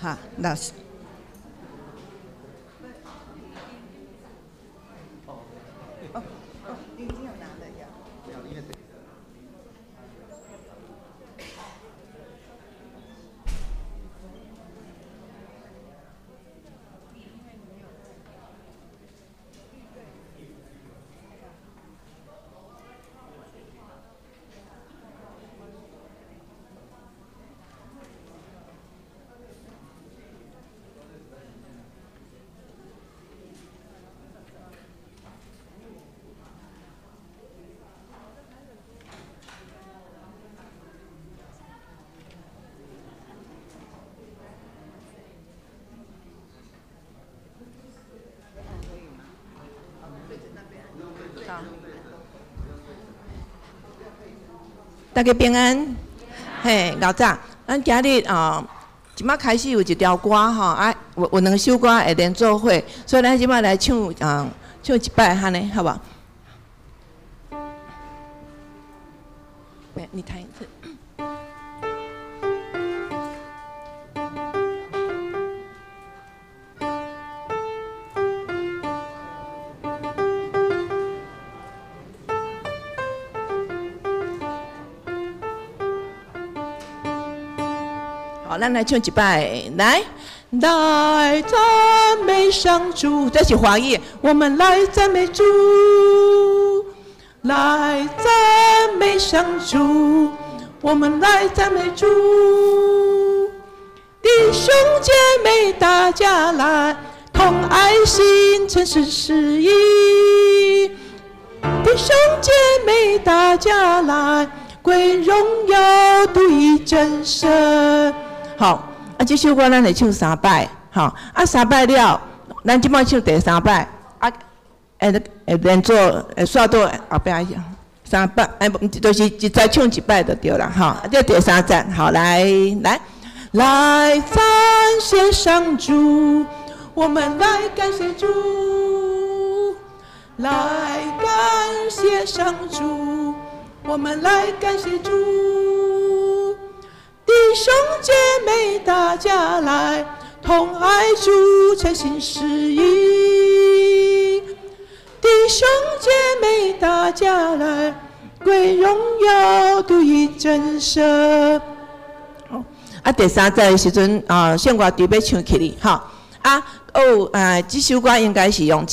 好，老师。你已经有拿的呀。大家平安，嘿，老早，咱今日即摆开始有一条歌吼，有两首歌会连做伙，所以咱即摆来唱唱一摆哈呢，好不好？你弹一次。好，咱来唱一摆，来赞美上主，这是华语，我们来赞美主，来赞美上主，我们来赞美主，弟兄姐妹大家来，同爱心诚实实意，弟兄姐妹大家来，归荣耀独一真神。好，这首歌咱会唱3摆，好，3摆了，咱即摆唱第3摆，连做刷到后壁3摆，就是一再唱一摆就对了，哈，这第3站，好，来赞谢上主，我们来感谢主，来感谢上主，我们来感谢主。弟兄姐妹大家来，同爱主诚心实意。弟兄姐妹大家来，归荣耀独一真神。好，第3站的时阵献歌队要唱起哩，哈这首歌应该是用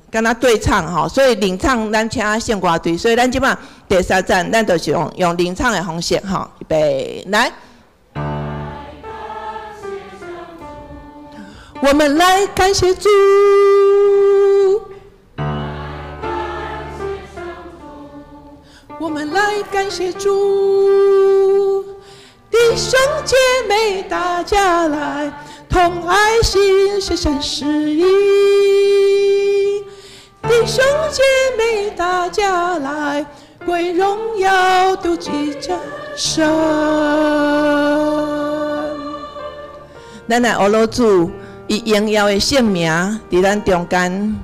敢若对唱吼，所以领唱咱请献歌队，所以咱即摆第3站咱就是用领唱的方式吼，预备来。我们来感谢主，我们来感谢主，弟兄姐妹大家来，同爱心写成诗意。弟兄姐妹大家来，归荣耀独一真神。咱来学老主以荣耀的圣名伫咱中间。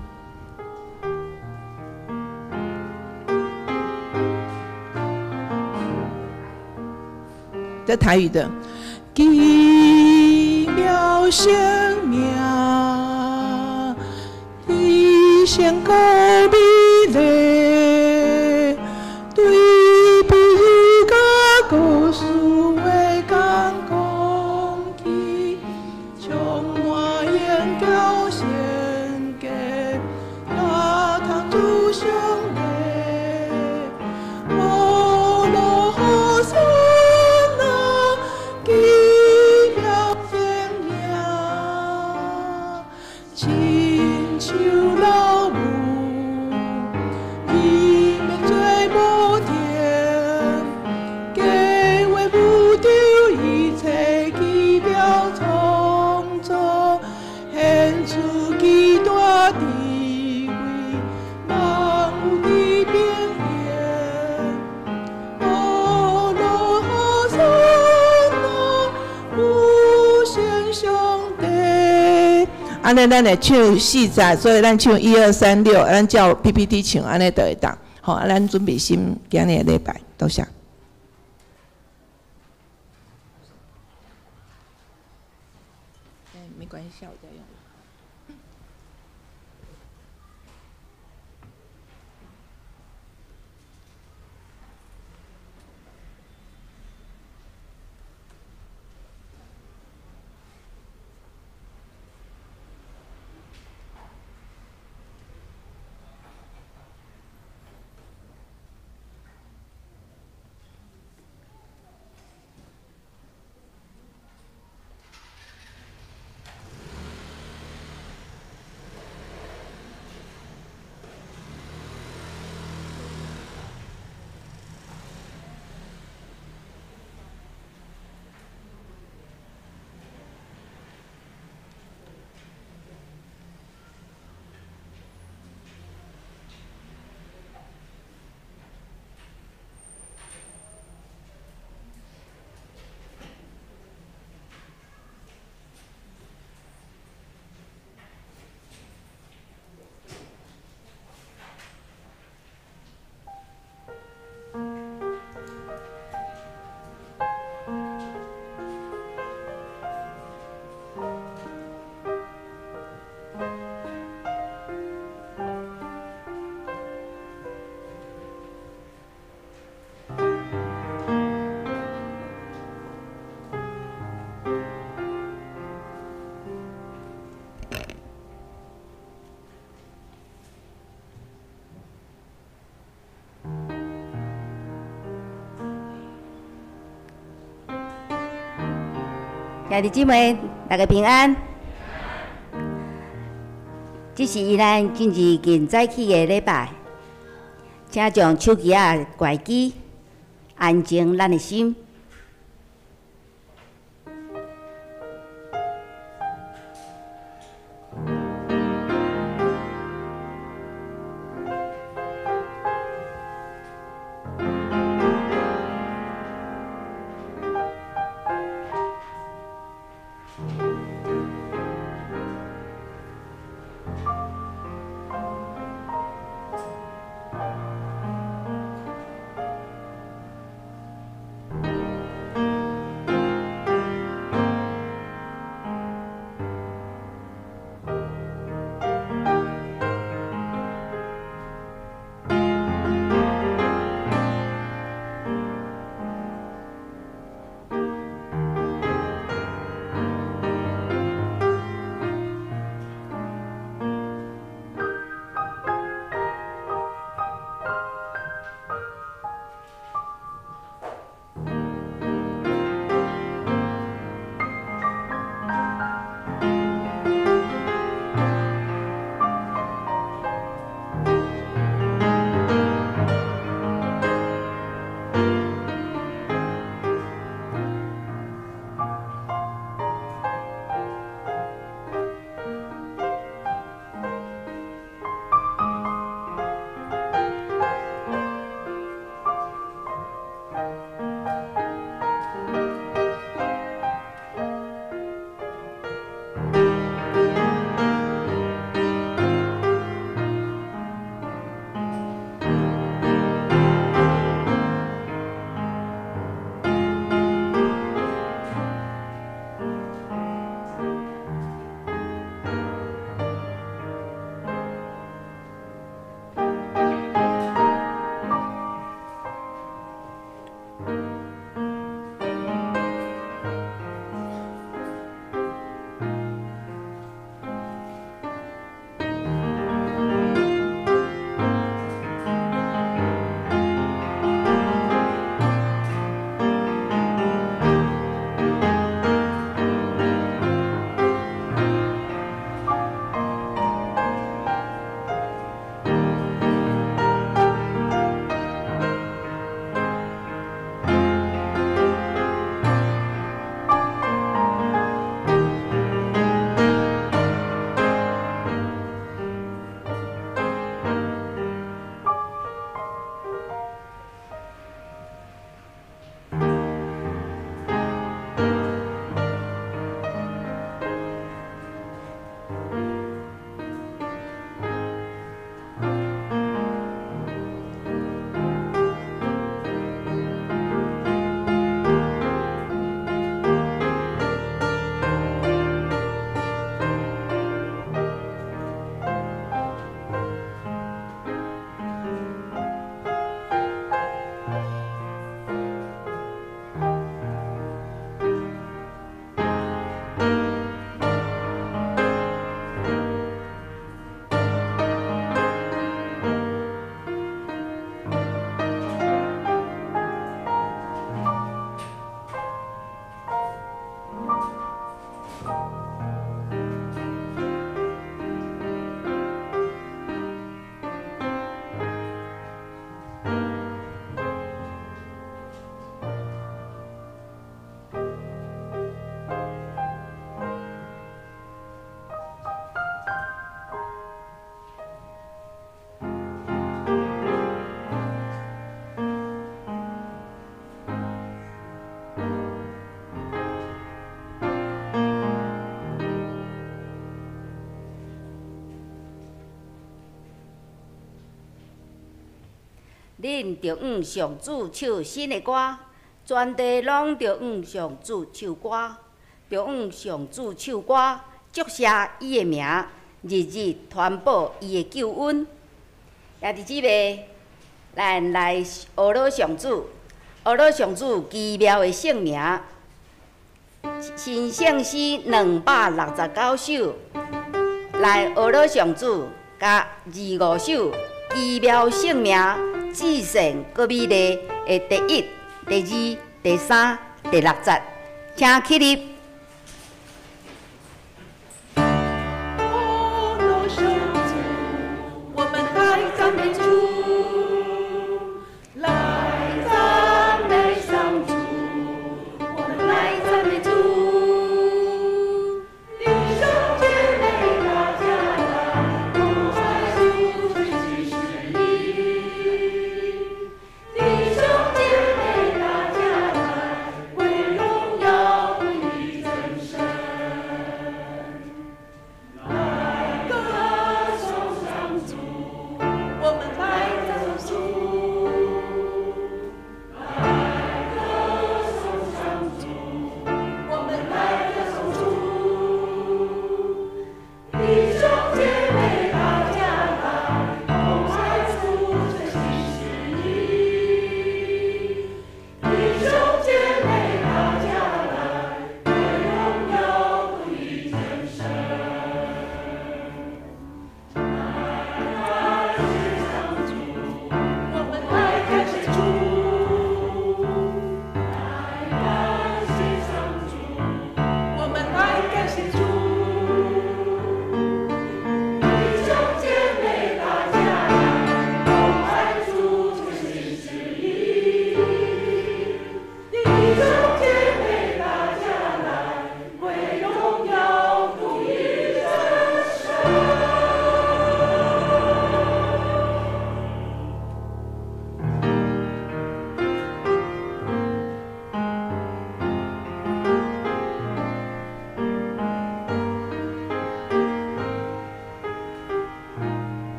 这台语的奇妙生命，一线高美丽，对比个故事为感空气，充满眼表现给大堂主兄弟，我罗好生。亲像老母，伊面最无甜，给我不丢一切奇妙创造，献出极大的为万物的变现。哦，罗好生无限上帝。安尼咱会唱4节，所以咱唱1、2、3、6，咱照 PPT 唱，安尼就会当。好，咱准备心今日的礼拜，多谢。兄弟姊妹，大家平安。这是咱今日近早起的礼拜，请将手机仔关机，安静咱的心。恁着往上主唱新的歌，全地拢着往上主唱歌，着往上主唱歌，祝谢伊的名，日日传播伊的救恩。兄弟姊妹，咱来学罗上主，学罗上主奇妙的圣名，新圣诗269首，来学罗上主甲25首奇妙圣名。至善搁美丽的第1、第2、第3、第6节，请起立。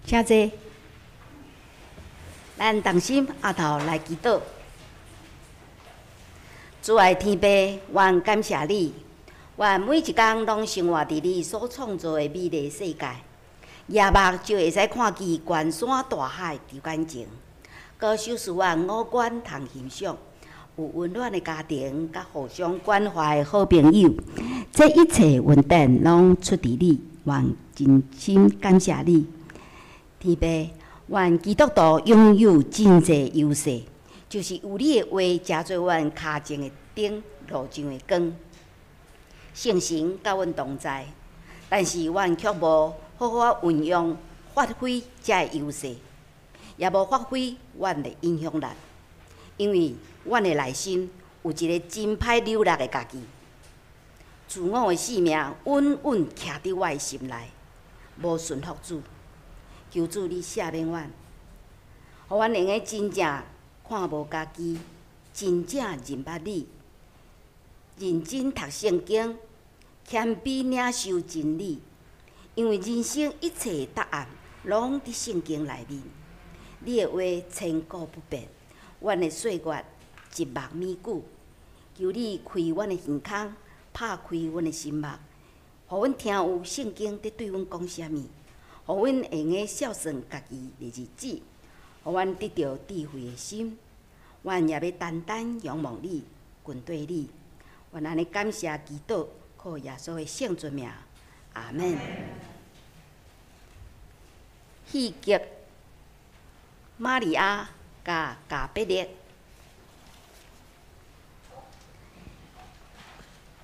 请坐，咱同心后头来祈祷。主爱天父，愿感谢你，愿每一天拢生活伫你所创造的美丽世界。夜目就会使看见关山大海伫眼前，高手使阮五官通欣赏，有温暖的家庭，甲互相关怀的好朋友。这一切稳定拢出伫你，愿真心感谢你。天父，愿基督徒拥有真侪优势，就是有你的话加做阮骹前的灯，路上的光。圣神甲阮同在，但是阮却无好好运用发挥这个优势，也无发挥阮的影响力，因为阮的内心有一个真歹扭力的家己，自我的性命稳稳徛伫我的心内，无顺服主。求主你赦免阮，互阮能够真正看无家己，真正认捌你，认真读圣经，谦卑领受真理。因为人生一切答案拢伫圣经内面，你的话千古不变。阮的岁月一目米久，求你开阮的耳孔，拍开阮的心目，互阮听有圣经伫对阮讲啥物。互阮会用孝顺家己的日子，互阮得到智慧的心。阮也要单单仰望你，群对你。阮安尼感谢祈祷，靠耶稣的圣尊名，阿门。戏剧《玛利亚甲加百列》，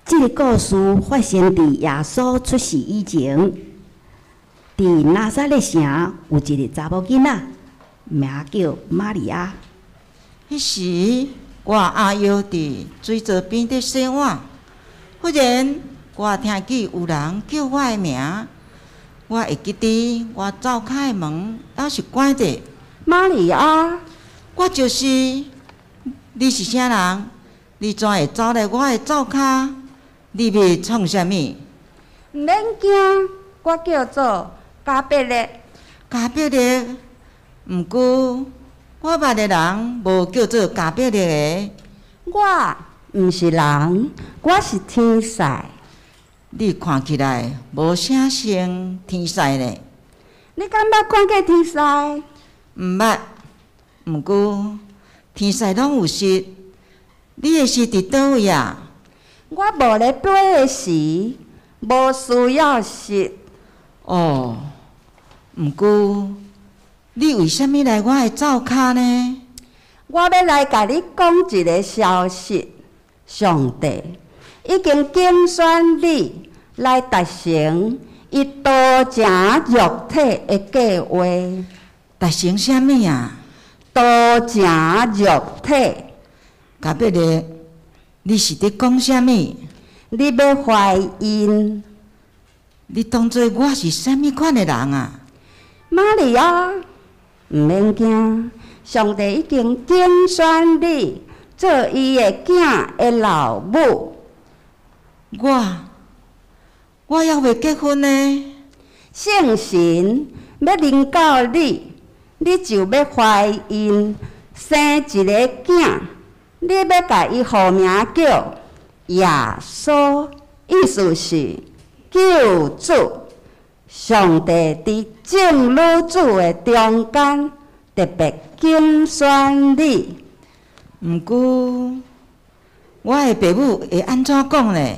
这个故事发生伫耶稣出世以前。伫拿撒勒城有一个查某囡仔，名叫玛利亚。迄时，我阿腰伫水槽边伫洗碗，忽然我听见有人叫我的名，我会记得我灶骹的门还是关着。玛利亚，我就是。你是啥人？你怎会走来我的灶骹？你要创啥物？毋免惊，我叫做加百列。加百列，毋过我捌的人无叫做加百列的。我毋是人，我是天使。你看起来无啥像天使呢。你敢捌看过天使？毋捌，毋过天使拢有实。你的实伫倒位啊？我无咧飞的时，无需要实。哦，毋过你为虾米来我的灶骹呢？我要来甲你讲一个消息，上帝已经竞选你来达成伊多情肉体的计划。达成啥物啊？多情肉体。加百列，你是伫讲啥物？你要怀孕？你当作我是啥物款的人啊？玛利亚，毋免惊，上帝已经拣选你做伊的囝的老母。我还未结婚呢。圣神要临到你，你就要怀孕，生一个囝，你要甲伊号名叫耶稣，意思是救主。上帝伫众女子的中间，特别拣选你。毋过，我的爸母会安怎讲呢？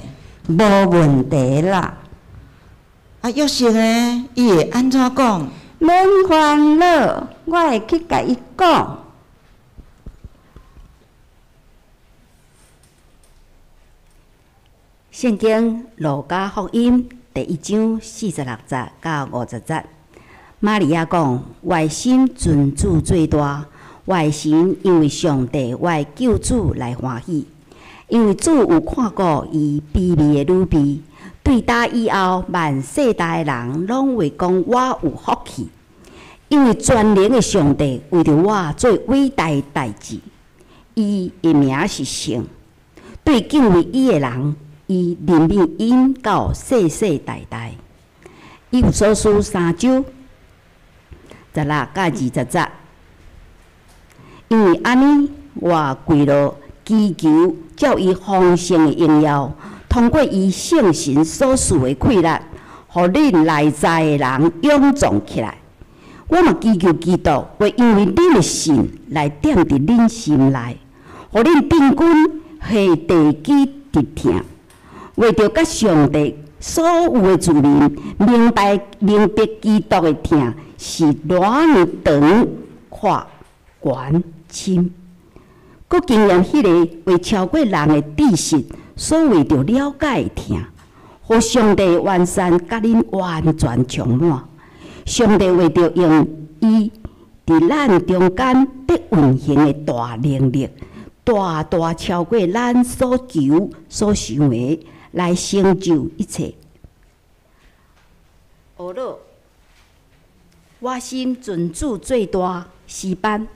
无问题啦，啊，约瑟呢？伊会安怎讲？免烦恼，我会去甲伊讲。圣经路加福音第1章46节到50节，玛利亚讲：“我的心尊主最大，我的心因为上帝我的救主来欢喜，因为主有看顾伊卑微的女婢。对打以后，万世代的人拢会讲我有福气，因为全能的上帝为着我做伟大的代志。伊的名是圣，对敬畏伊的人。”伊怜悯因到世世代代。以弗所书3章16到20节，因为安尼，我跪落祈求，照伊丰盛的荣耀，通过伊圣神所赐的气力，互恁内在的人勇壮起来。我嘛祈求基督会因为恁的信来踮伫恁心内，互恁定君下地基直听。为着甲上帝所有的子民明白基督的疼是偌尼长、阔、悬、深，佮经验迄个为超过人的知识所为着了解的疼，互上帝完善甲恁完全充满。上帝为着用伊伫咱中间得运行的大能力，大超过咱所求所想的。来成就一切。学了，我心尊主最大，诗班。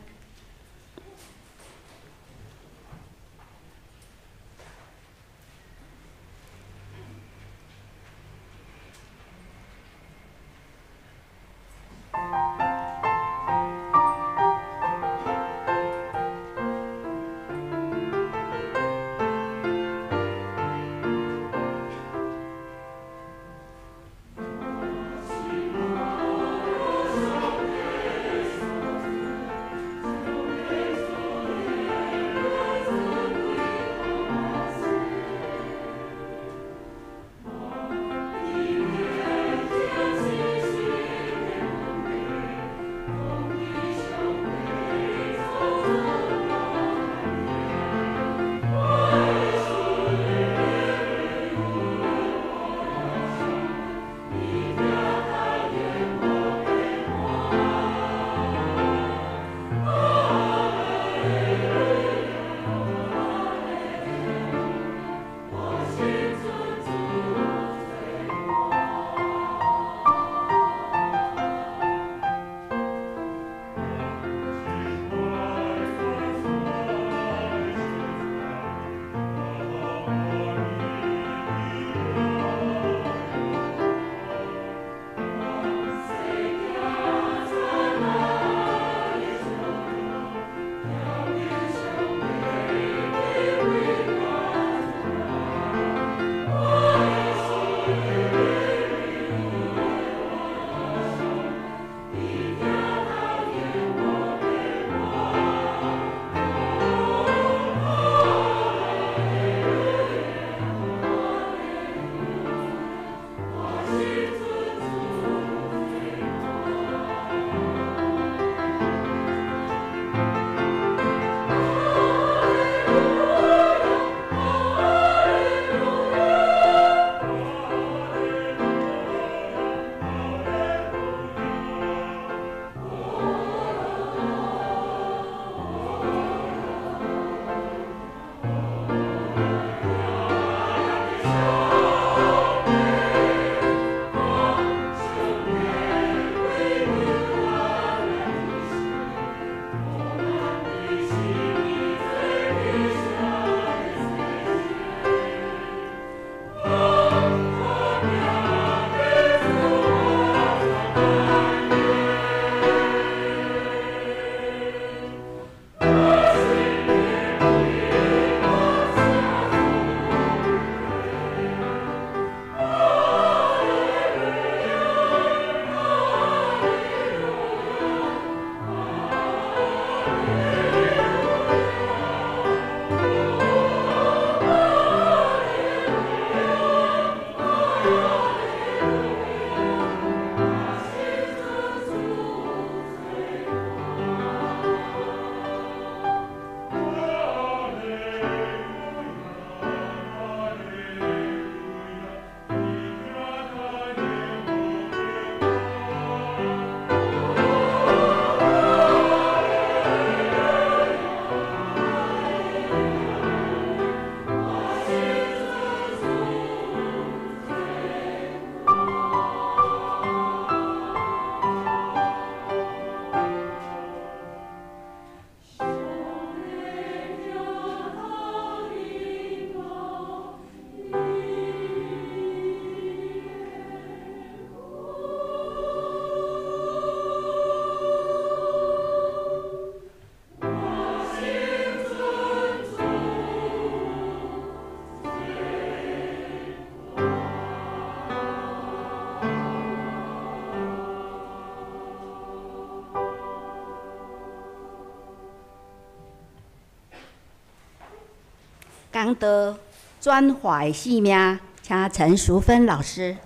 人得转化的性命，请陈淑芬老师。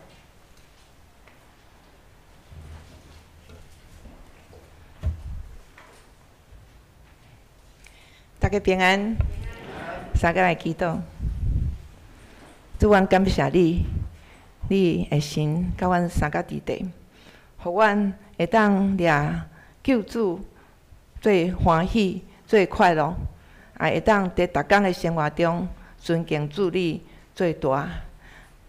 大家平安，三个来祈祷。主，阮感谢你，你的神甲阮三甲伫地，互阮会当掠救主最欢喜、最快乐，也会当伫逐工的生活中尊敬主你最大。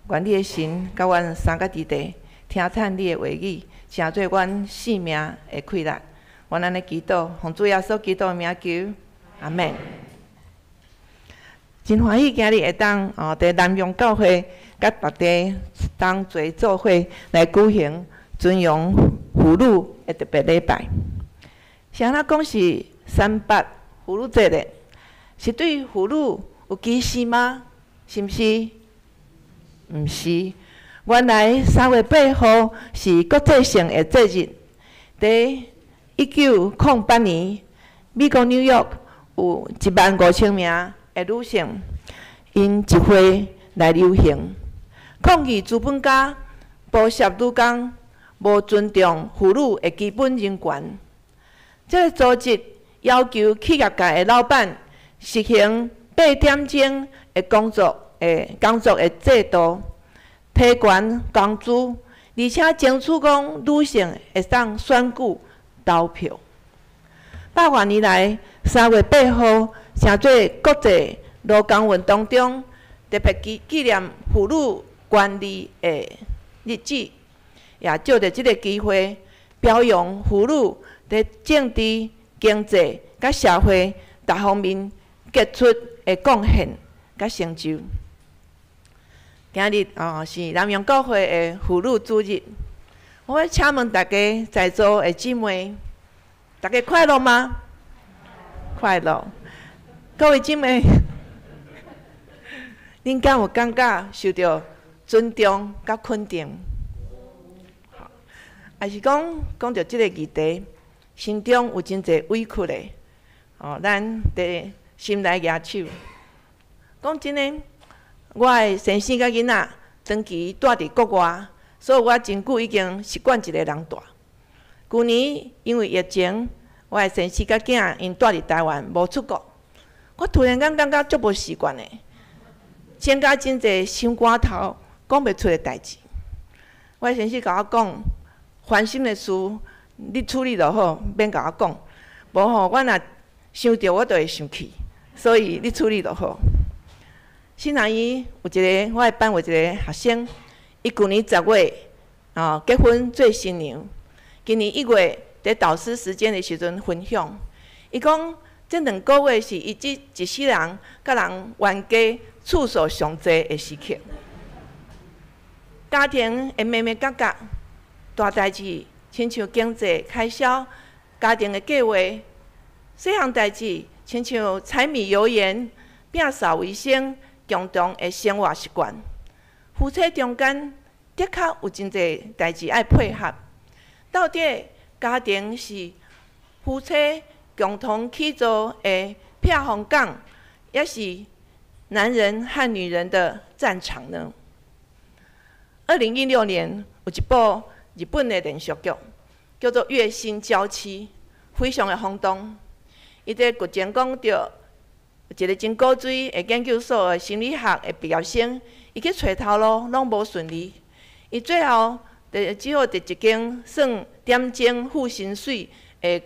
愿你的神甲阮三甲伫地，听叹你的话语，成做阮性命的快乐。阮安尼祈祷，奉主耶稣基督的名求。阿门。真欢喜，今日会当伫南洋教会甲别地当做做伙来举行尊荣妇女的特别礼拜。是安怎讲是300妇女节呢？是对妇女有歧视吗？是毋是？毋是。原来3月8号是国际性的节日，伫1908年，美国纽约有15000名的女性，因集会来游行，抗议资本家剥削女工，无尊重妇女的基本人权。这个组织要求企业界的老板实行8点钟的工作的制度，提悬工资，而且争取讲女性会当选举投票。100多年来，3月8号成做国际劳工运动中特别纪念妇女权利的日子，也借着这个机会表扬妇女在政治、经济、甲社会各方面杰出的贡献甲成就。今日是南洋教会的妇女主日，我要请问大家在座的姊妹，大家快乐吗？快乐。各位姊妹，恁敢有感觉受到尊重甲肯定？好，还是讲到即个议题，心中有真侪委屈的，咱伫心内举手。讲真诶，我的先生甲囡仔长期住伫国外，所以我真久已经习惯一个人住。去年因为疫情，我的先生甲囝因住伫台湾，无出国。我突然间感觉足无习惯诶，增加真侪心肝头讲袂出诶代志。我先生甲我讲，烦心诶事你处理就好，免甲我讲。无吼，我若想着我就会生气，所以你处理就好。新阿姨有一个，我的班有一个学生，伊去年10月结婚做新娘，今年1月伫导师时间的时阵分享，伊讲。这2个月是伊一世人甲人冤家处所上济的时刻。家庭的妹妹角角，大代志，亲像经济开销、家庭的计划，细项代志，亲像柴米油盐、摒扫卫生，共同的生活习惯。夫妻中间的确有真侪代志爱配合。到底家庭是夫妻共同去做的避风港，也是男人和女人的战场呢？2016年有一部日本的连续剧，叫做《月薪娇妻》，非常的轰动。伊在剧情讲到一个真古锥的研究所的心理学的毕业生，伊去找头路拢无顺利，伊最后只好伫一间算点钟付薪水的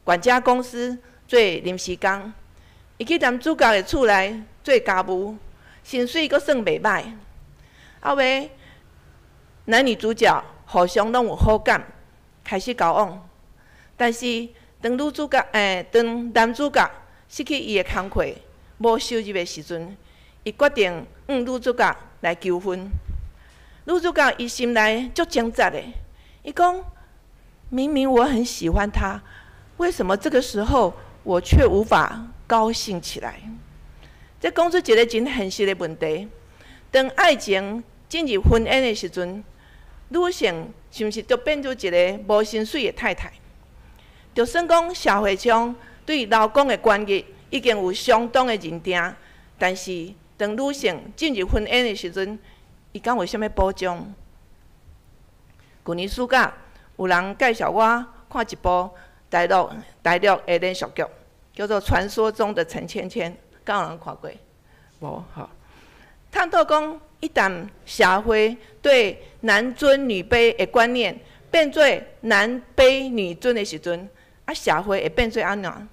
管家公司做临时工，伊去男主角的厝内做家务，薪水阁算袂歹。后尾男女主角互相拢有好感，开始交往。但是当男主角失去伊的工课、无收入的时阵，伊决定女主角来求婚。女主角伊心内足挣扎的，伊讲：明明我很喜欢他。为什么这个时候我却无法高兴起来？这讲出一个真现实的问题。当爱情进入婚姻的时阵，女性是毋是就变做一个无薪水的太太？就算讲社会上对劳工的权益已经有相当的认定，但是当女性进入婚姻的时阵，伊敢有啥物保障？去年暑假有人介绍我看一部台陆的连续剧，叫做《传说中的陈芊芊》，敢有人看过？无吼。探讨讲，一旦社会对男尊女卑的观念变做男卑女尊的时阵，社会会变做安怎？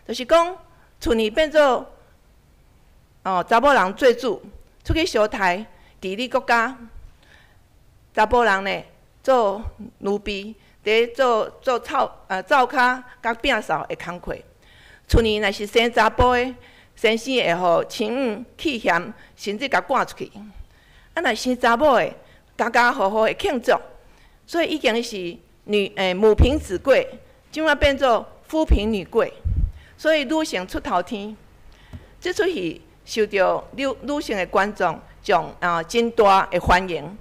就是讲，厝里变做查某人做主，出去相台治理国家，查甫人呢做奴婢，伫做灶骹甲摒扫的工课。厝里若是生查甫的，先生会互亲恩气嫌，甚至甲赶出去。若生查某的，家家户户会庆祝，所以已经是母凭子贵，怎啊变做夫凭女贵？所以女性出头天，这出戏受到女性的观众从真大的欢迎，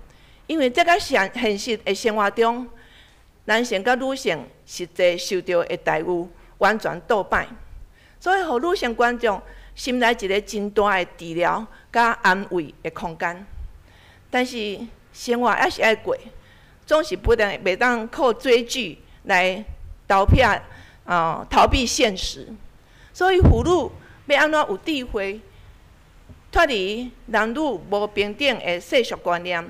因为这个现实的生活中，男性甲女性实际受到的待遇完全倒摆，所以互女性观众心内一个真大的治疗甲安慰的空间。但是生活还是爱过，总是袂当靠追剧来逃避现实。所以妇女要安怎有智慧，脱离男女无平等的世俗观念，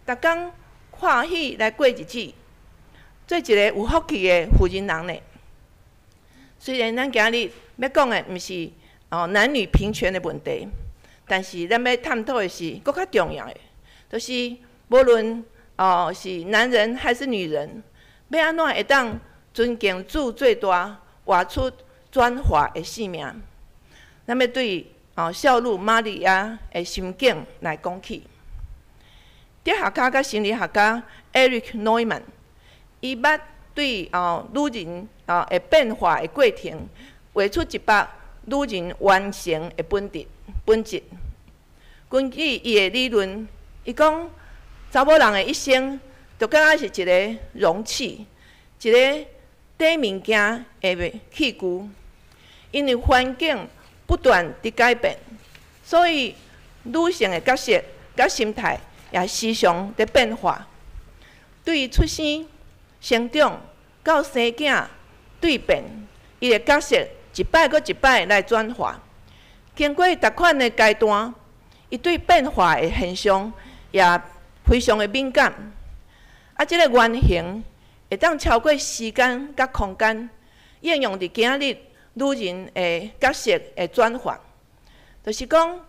逐工欢喜来过日子，做一个有福气的妇人人呢？虽然咱今日要讲的毋是男女平权的问题，但是咱要探讨的是更较重要的，就是无论是男人还是女人，要安怎会当尊敬主最大，活出转化的性命。咱要对少女玛利亚的心境来讲起。哲学家甲心理学家 Erich Neumann， 伊捌对女人的变化的过程，画出一幅女人完成的本质。根据伊的理论，伊讲查某人的一生，就敢若是一个容器，一个底物件的器具。因为环境不断伫改变，所以女性的角色甲心态也时常伫变化。对于出生、成长到生囝蜕变，伊的角色一摆搁一摆来转化。经过逐款的阶段，伊对变化的现象也非常的敏感。这个原型会当超过时间甲空间，应用伫今日女人的角色的转换，就是讲，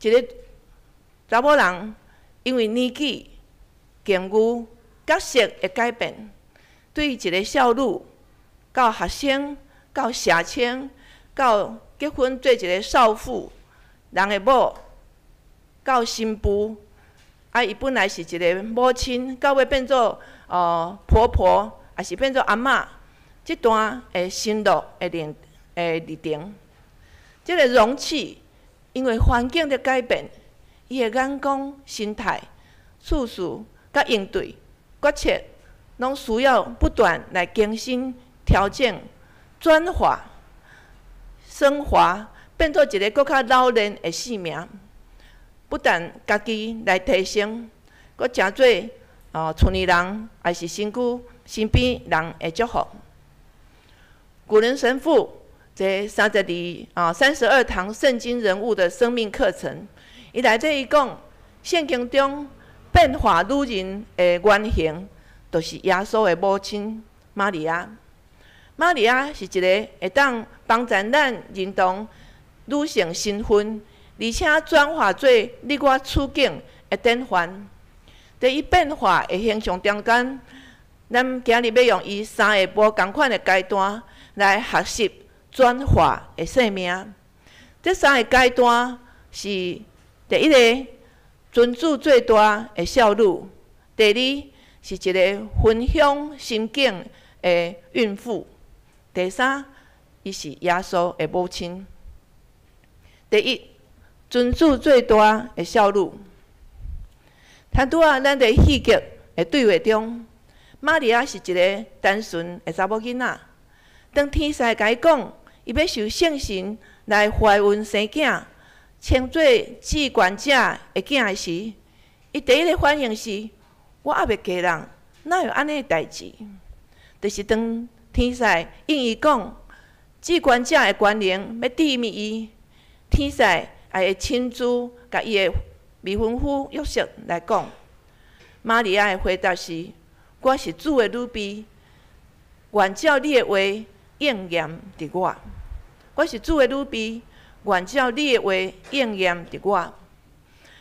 一个查某人因为年纪、境遇、角色的改变，对于一个少女到学生、到社青、到结婚做一个少妇、人的某，到新妇，伊本来是一个母亲，到尾变做婆婆，也是变做阿嬷，这段的心路的历程，这个容器因为环境的改变，伊的眼光、心态、处事甲应对、决策，拢需要不断来更新、调整、转化、升华，变做一个更较老练的性命。不但家己来提升，阁诚做村里人，也是身边人的祝福。古人神父这32堂圣经人物的生命课程，伊内底伊讲，圣经中变化女人的原型，就是耶稣的母亲玛利亚。玛利亚是一个会当帮助咱认同女性身份，而且转化做你我处境的典范。在伊变化的形象中间，咱今日要用伊3个无同款的阶段来学习转化的生命。这3个阶段是：第一个，尊主最大的少女；第二，是一个分享心境的孕妇；第三，伊是耶稣的母亲。第一，尊主最大的少女。拄仔咱伫戏剧的对话中，玛利亚是一个单纯的查某囡仔。当天使甲伊讲，伊要受圣神来怀孕生囝，称做至高者的囝的时，伊第一个反应是：我还袂嫁人，哪有安尼的代志？就是当天使应伊讲，至高者的权能要毁灭伊，天使也会亲自甲伊的未婚夫约瑟来讲。玛利亚的回答是：我是主的女婢，愿照你的话应验伫我。我是主的女婢，愿照你的话应验伫我。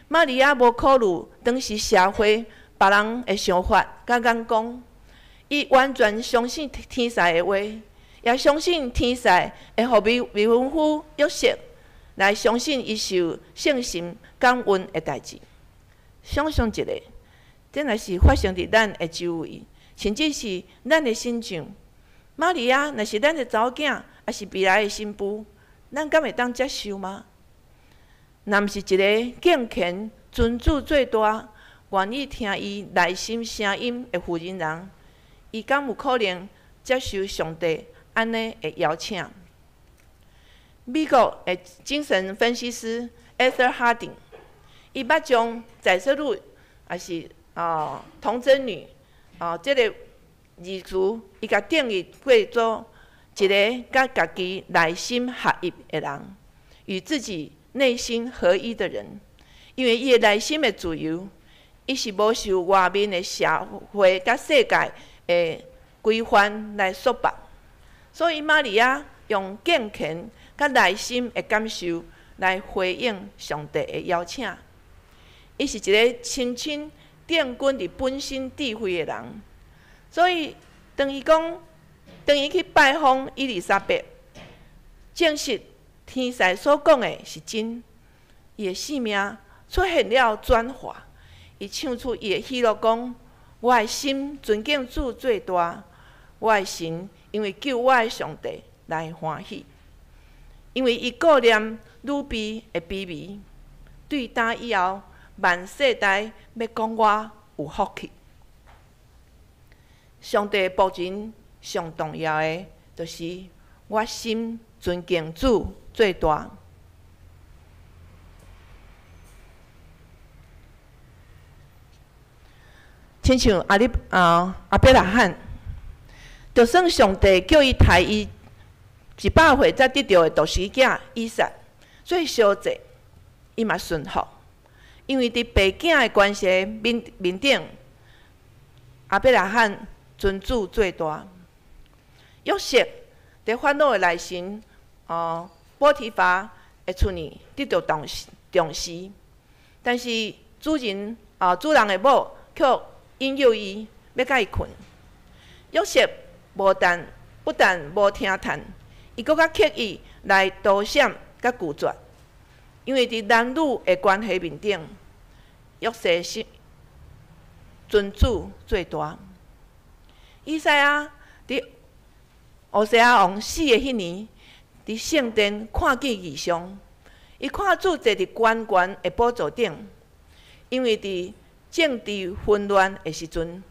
玛利亚无考虑当时社会别人的想法甲眼光，伊完全相信天使的话，也相信天使会互未婚夫约瑟来相信伊受圣神感恩的代志。想象一下，这若是发生伫咱的周围，甚至是咱的身上，玛利亚若是咱的查某囝，也是未来的新妇，咱敢会当接受吗？若毋是一个敬虔、尊主最大、愿意听伊内心声音的妇人人，伊敢有可能接受上帝安尼的邀请？美国的精神分析师 Arthur Harding， 伊捌将在色女也是童贞女这个字词，伊甲定义过做一个甲家己内心合一的人，与自己内心合一的人。因为伊的内心的自由，伊是无受外面的社会甲世界的规范来束缚，所以玛利亚用敬虔甲内心的感受来回应上帝的邀请。伊是一个清清定根伫本身智慧的人，所以当伊去拜访伊丽莎白，证实天使所讲的是真，伊的性命出现了转化。伊唱出伊的喜乐，讲：我的心尊敬主最大，我的神因为救我的上帝来欢喜。因为伊顾念女婢的卑微，对打以后万世代要讲我有福气。上帝仆人上重要的，就是我心尊敬主最大。亲像阿伯拉罕，就算上帝叫伊杀伊100岁才得到的独生囝以撒，最小者伊嘛顺服，因为伫爸囝的关系面顶，阿伯拉罕尊主最大。约瑟伫法老的内心，波提乏的厝呢得到重视，但是主人的某却引诱伊要甲伊困。约瑟不但无听叹，伊搁较刻意来躲闪甲拒绝，因为伫男女的关系面顶，约瑟是尊主最大。以赛亚伫乌西亚王死的迄年，伫圣殿看见异象，伊看主坐伫悬悬的宝座顶，因为伫政治混乱的时阵，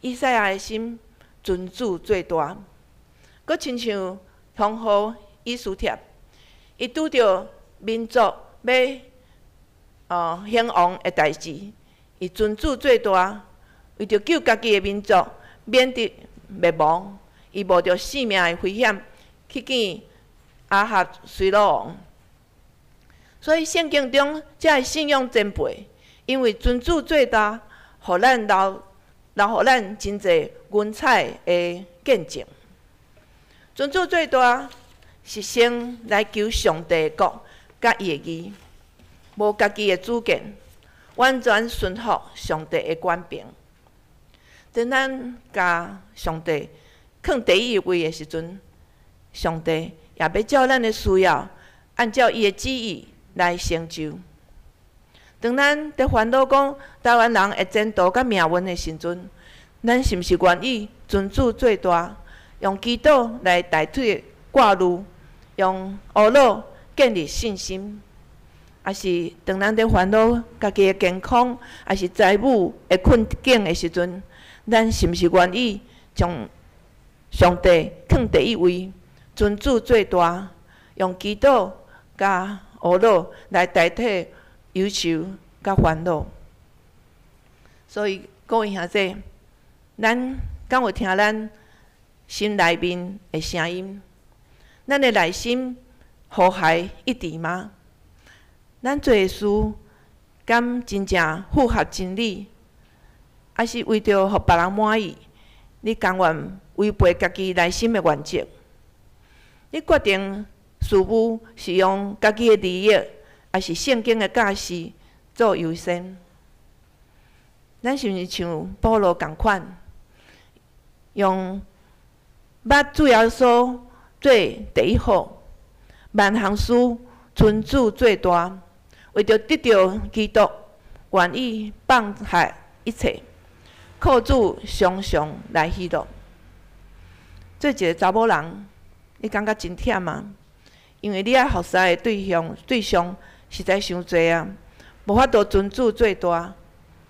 以赛亚的心尊主最大。佮亲像同乎以斯帖，伊拄着民族要兴亡的代志，伊尊主最大，为着救家己的民族免得灭亡，伊冒着性命的危险去见亚哈随鲁王。所以圣经中才会信仰前辈，因为尊主最大，互咱互咱真侪云彩的见证。尊主最大是先来求上帝的国甲伊的义，无家己的主见，完全顺服上帝的权柄。当咱甲上帝放第一位的时阵，上帝也要照咱的需要，按照伊的旨意来成就。当咱伫烦恼讲台湾人的前途甲命运的时阵，咱是毋是愿意尊主最大，用祈祷来代替挂虑，用懊恼建立信心？还是当咱伫烦恼家己的健康，还是财务的困境的时阵，咱是毋是愿意将上帝放第一位，尊主最大，用祈祷甲懊恼来代替忧愁甲烦恼。所以各位兄弟，咱敢有听咱心内面的声音？咱的内心和谐一致吗？咱做事敢真正符合真理，还是为着互别人满意，你甘愿违背家己内心的原则？你决定事务是用家己的利益，还是圣经的教示做优先？咱是毋是像保罗共款，用捌主耶稣做第一号，万行事尊主最大，为着得到基督，愿意放下一切，靠主常常来喜乐。做一个查某人，你感觉真忝吗？因为你爱服侍的对象实在伤侪啊，无法度尊主最大，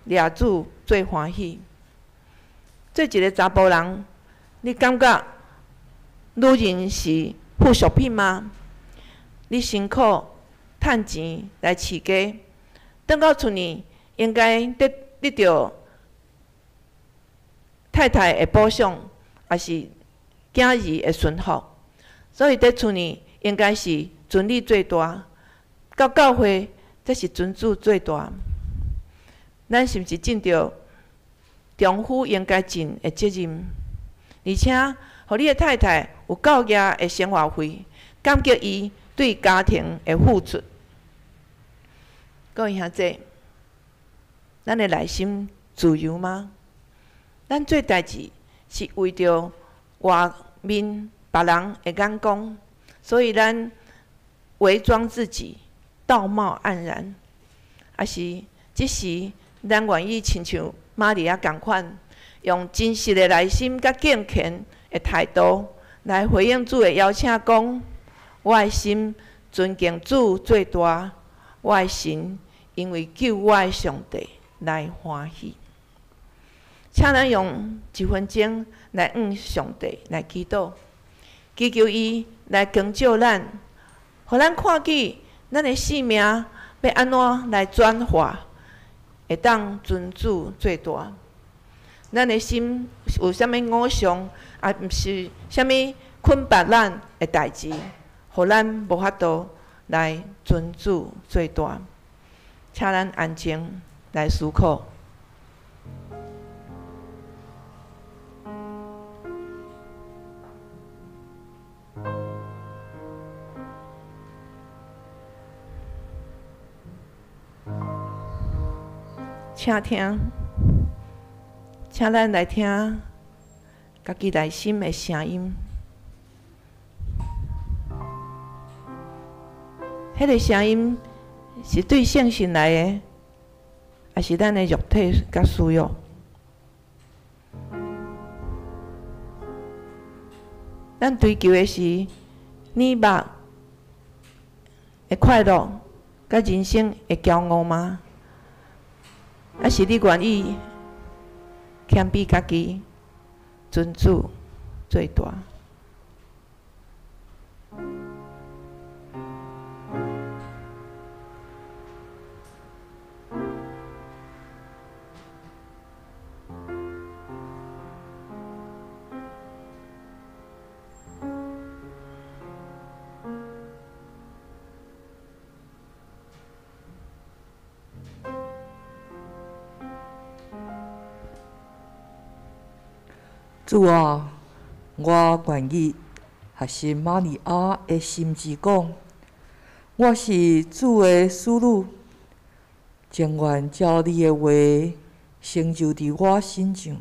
掠主最欢喜。做一个查甫人，你感觉女人是附属品吗？你辛苦趁钱来饲家，转到厝里应该得到太太的保障，也是囝儿的顺服。所以伫厝里应该是尊你最大，到教会则是尊主最大。咱是毋是尽着丈夫应该尽的责任？而且，互你的太太有够额的生活费，感激伊对家庭的付出。各位兄弟，咱的内心自由吗？咱做代志是为着外面别人的眼光，所以咱伪装自己，道貌岸然，还是即时咱愿意亲像玛利亚共款，用真实的内心甲敬虔的态度来回应主的邀请，讲我的心尊敬主最大，我的神因为救我的上帝来欢喜。请咱用1分钟来向上帝来祈祷，祈求伊来光照咱，互咱看见咱的性命要安怎来转化，会当尊主最大。咱的心有啥物偶像，也毋是啥物捆绑咱的代志，互咱无法度来尊主最大。请咱安静来思考。请咱来听家己内心的声音。迄个声音是对圣神来的，还是咱的肉体甲需要？咱追求的是你目的快乐，甲人生的骄傲吗？还是你愿意谦卑家己，尊主最大？主啊，我愿意学习玛利亚的心志讲，我是主的使女，情愿照你的话成就伫我身上。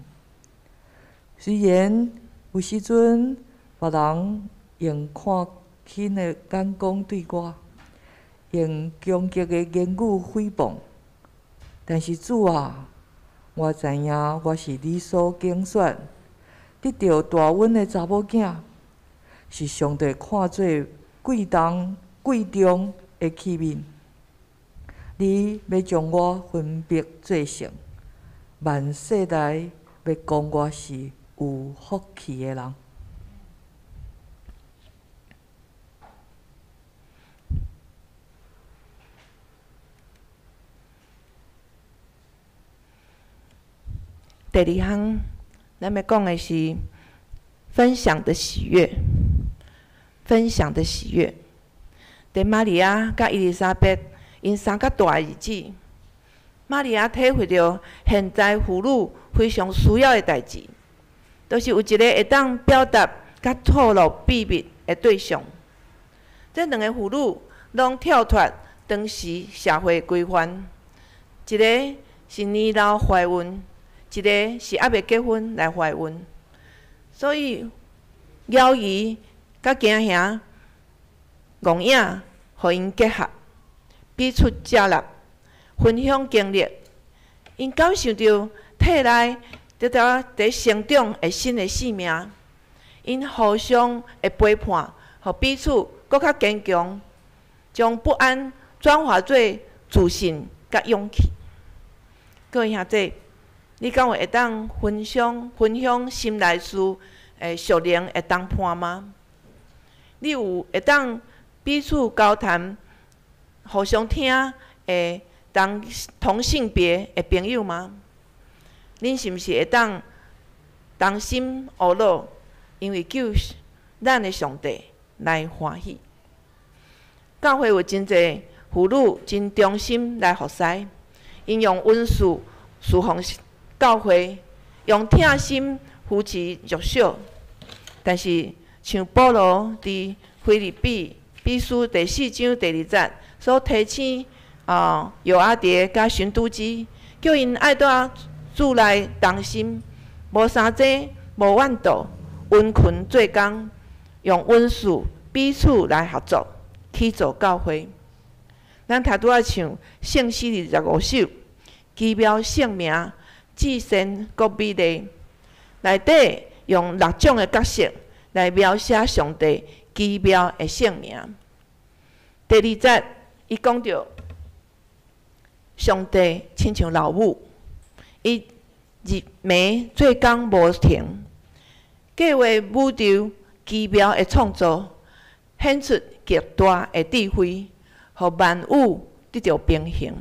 虽然有时阵别人用看轻的眼光对我，用攻击的言语诽谤，但是主啊，我知影我是你所拣选，得到大恩的查某囝，是上帝看做贵重的器皿。你要将我分别做成，万世代要讲我是有福气的人。第二项，咱要讲的是分享的喜悦。分享的喜悦。伫玛利亚甲伊丽莎白因生较大的日子，玛利亚体会到现在妇女非常需要的代志，就是有一个会当表达甲透露秘密的对象。这两个妇女拢跳脱当时社会规范，一个是年老怀孕，一个是还未结婚来怀孕，所以邀伊甲囝兄戆影，互因结合，彼此接纳，分享经历。因感受到体内得到伫成长的新的生命，因互相的陪伴，互彼此搁较坚强，将不安转化做自信甲勇气。各位兄弟，你敢有会当分享心内事诶熟练的谈判吗？你有会当彼此交谈、互相听的同性别的朋友吗？恁是毋是会当同心合乐，因为救咱的上帝来欢喜？教会有真侪妇女真忠心来服侍，因用温素侍奉教会，用疼心扶持弱小。但是像保罗伫腓立比书第4章第2节所提醒约阿爹甲寻都基，叫因爱在主内同心，无三者，无怨妒，温群做工，用温素彼此来合作，去做教会。咱头拄仔唱圣诗25首，奇妙圣名，至善国美丽，内底用6种的角色来描写上帝奇妙的圣名。第2节，伊讲到上帝亲像老母，伊日暝做工无停，计划宇宙奇妙的创造，显出极大的智慧，互万物得到平衡。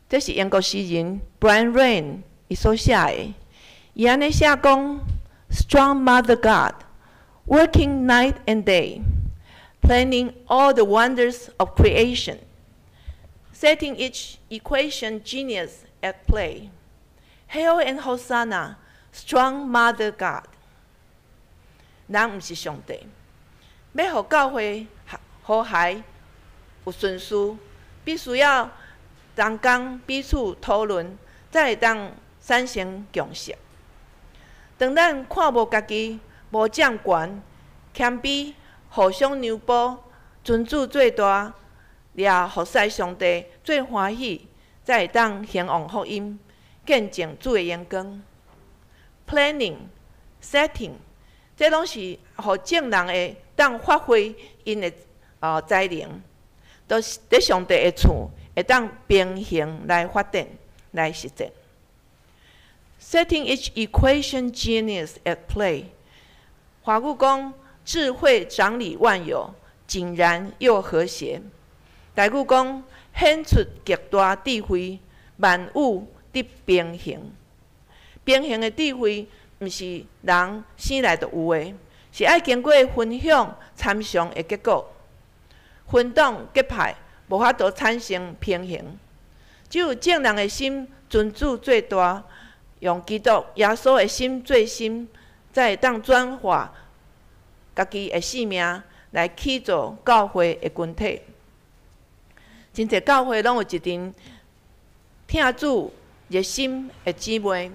这是英国诗人 Brian Rain 伊所写的，伊安尼写讲 ：Strong Mother God, working night and day, planning all the wonders of creation, setting each equation genius at play. Hail and Hosanna, strong Mother God. 咱毋是上帝，要互教会和谐有顺序，必须要同工彼此讨论，才会当产生共识。当咱看无家己无掌权，谦卑，互相让步，尊主最大，也服侍上帝最欢喜，才会当兴旺福音，见证主的荣光。Planning, setting， 这拢是互正人会当发挥因的才能，都是伫上帝的厝会当平衡来发展来实践。Setting each equation genius at play， 华语讲智慧掌理万有，井然又和谐。台语讲显出极大智慧，万物得平衡。平衡的智慧，毋是人生来就有的，是爱经过分享参详的结果。分党结派，无法度产生平衡。只有正人的心尊主最大，用基督耶稣的心最深，才会当转化家己的生命来起造教会的群体。真侪教会拢有一群听主热心的姊妹。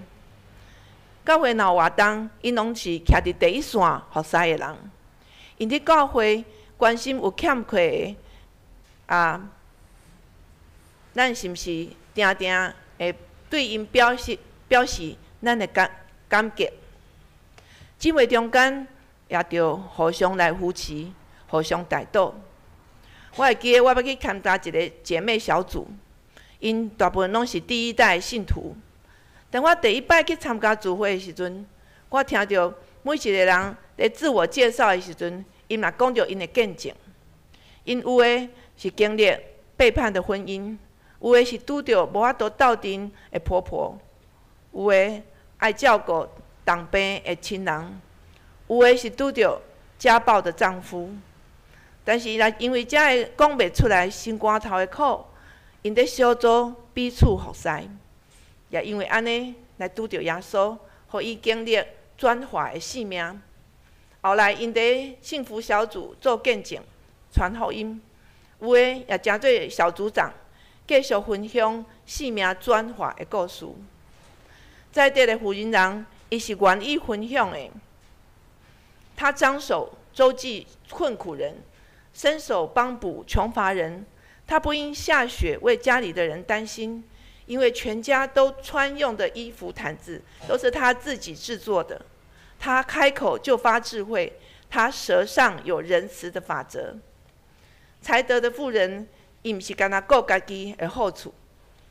教会若有活动，因拢是徛伫第一线服侍的人。因伫教会关心有欠缺的咱是毋是定定会对因表示咱的感激？姊妹中间也着互相来扶持，互相带导。我会记得我要去参加一个姐妹小组，因大部分拢是第一代信徒。当我第一摆去参加聚会的时阵，我听到每一个人在自我介绍的时阵，因也讲着因的见证。因有的是经历背叛的婚姻，有的是拄着无法度斗阵的婆婆，有诶爱照顾当病诶亲人，有诶是拄着家暴的丈夫。但是因为遮个讲袂出来心肝头诶苦，因伫小组彼此服侍，也因为安尼来拄着耶稣，互伊经历转化诶生命。后来因伫幸福小组做见证、传福音，有诶也成做小组长，继续分享生命转化诶故事。在地的福音人，伊是愿意分享的。他张手周济困苦人，伸手帮补穷乏人。他不因下雪为家里的人担心，因为全家都穿用的衣服、毯子都是他自己制作的。他开口就发智慧，他舌上有仁慈的法则。才德的妇人，伊毋是干那顾家己的好处，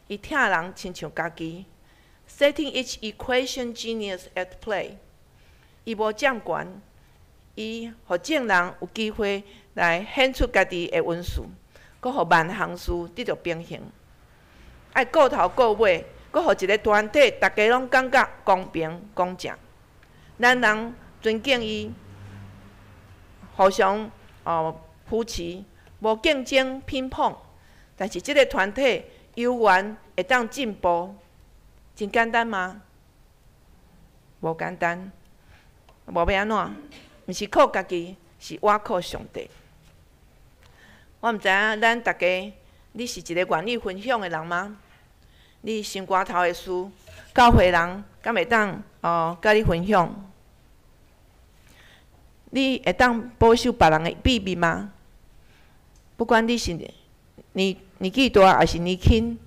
伊疼人亲像家己。Setting each equation genius at play， 伊无占悬，伊互众人有机会来显出家己的温顺，佮互万项事得到平衡。爱顾头顾尾，佮互一个团体，大家拢感觉公平公正。咱人尊敬伊，互相扶持，无竞争偏碰，但是即个团体有缘会当进步。真简单吗？无简单，无要安怎？毋是靠家己，是我靠上帝。我毋知影咱大家，你是一个愿意分享的人吗？你心肝头的事，教会人敢会当甲你分享？你会当保守别人的秘密吗？不管你是年纪大还是年轻，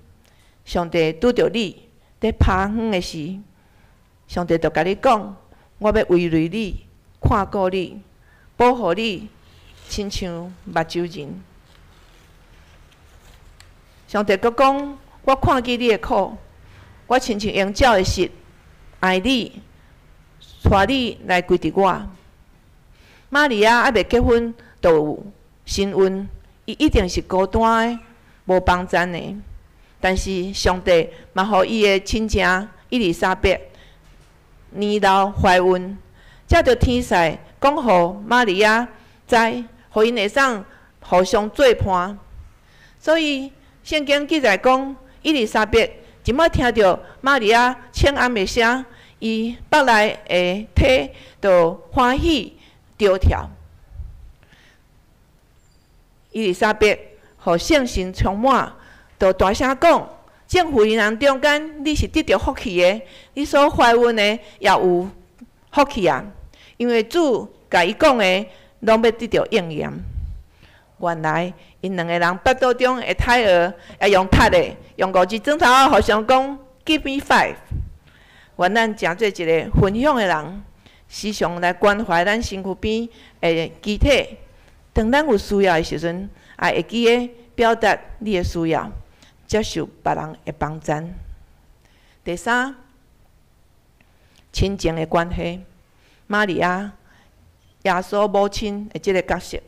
上帝拄着你。在拍远的时，上帝就甲你讲：我要围绕你、看顾你、保护你，亲像目睭人。上帝阁讲：我看见你的苦，我亲像鹰鸟的实，爱你，带你来归伫我。玛利亚还未结婚，就有身孕，伊一定是孤单的、无帮衬的。但是上帝嘛，互伊的亲情伊丽莎白年老怀孕，才着天使讲互玛利亚知，互因会当互相做伴。所以圣经记载讲，伊丽莎白即摆听到玛利亚请安的声，伊腹内的体就欢喜着跳。伊丽莎白互圣神充满。就大声讲，正妇人中间，你是得到福气的，你所怀孕的也有福气啊！因为主甲伊讲的，拢要得到应验。原来因两个人腹肚中的胎儿，会用踢的，用5支砖头互相讲 ，Give me 5。愿咱诚做一个分享的人，时常来关怀咱身躯边的肢体。当咱有需要的时阵，也会记得表达你的需要。接受别人的帮衬。第三，亲情的关系。玛利亚，耶稣母亲的这个角色。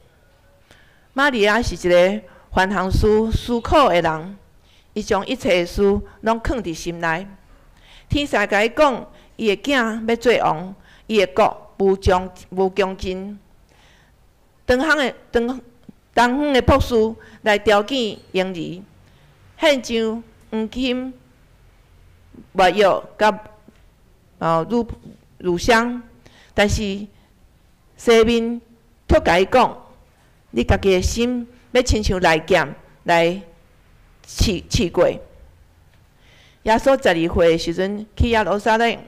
玛利亚是一个凡行思考的人，伊将一切的事拢藏伫心内。天使甲伊讲，伊的囝要做王，伊的国无穷尽。东方的博士来调见婴儿。献上黄金、没药甲乳香，但是西面却甲伊讲：你家己的心要亲像利剑来刺过。耶稣12岁的时阵去耶路撒冷，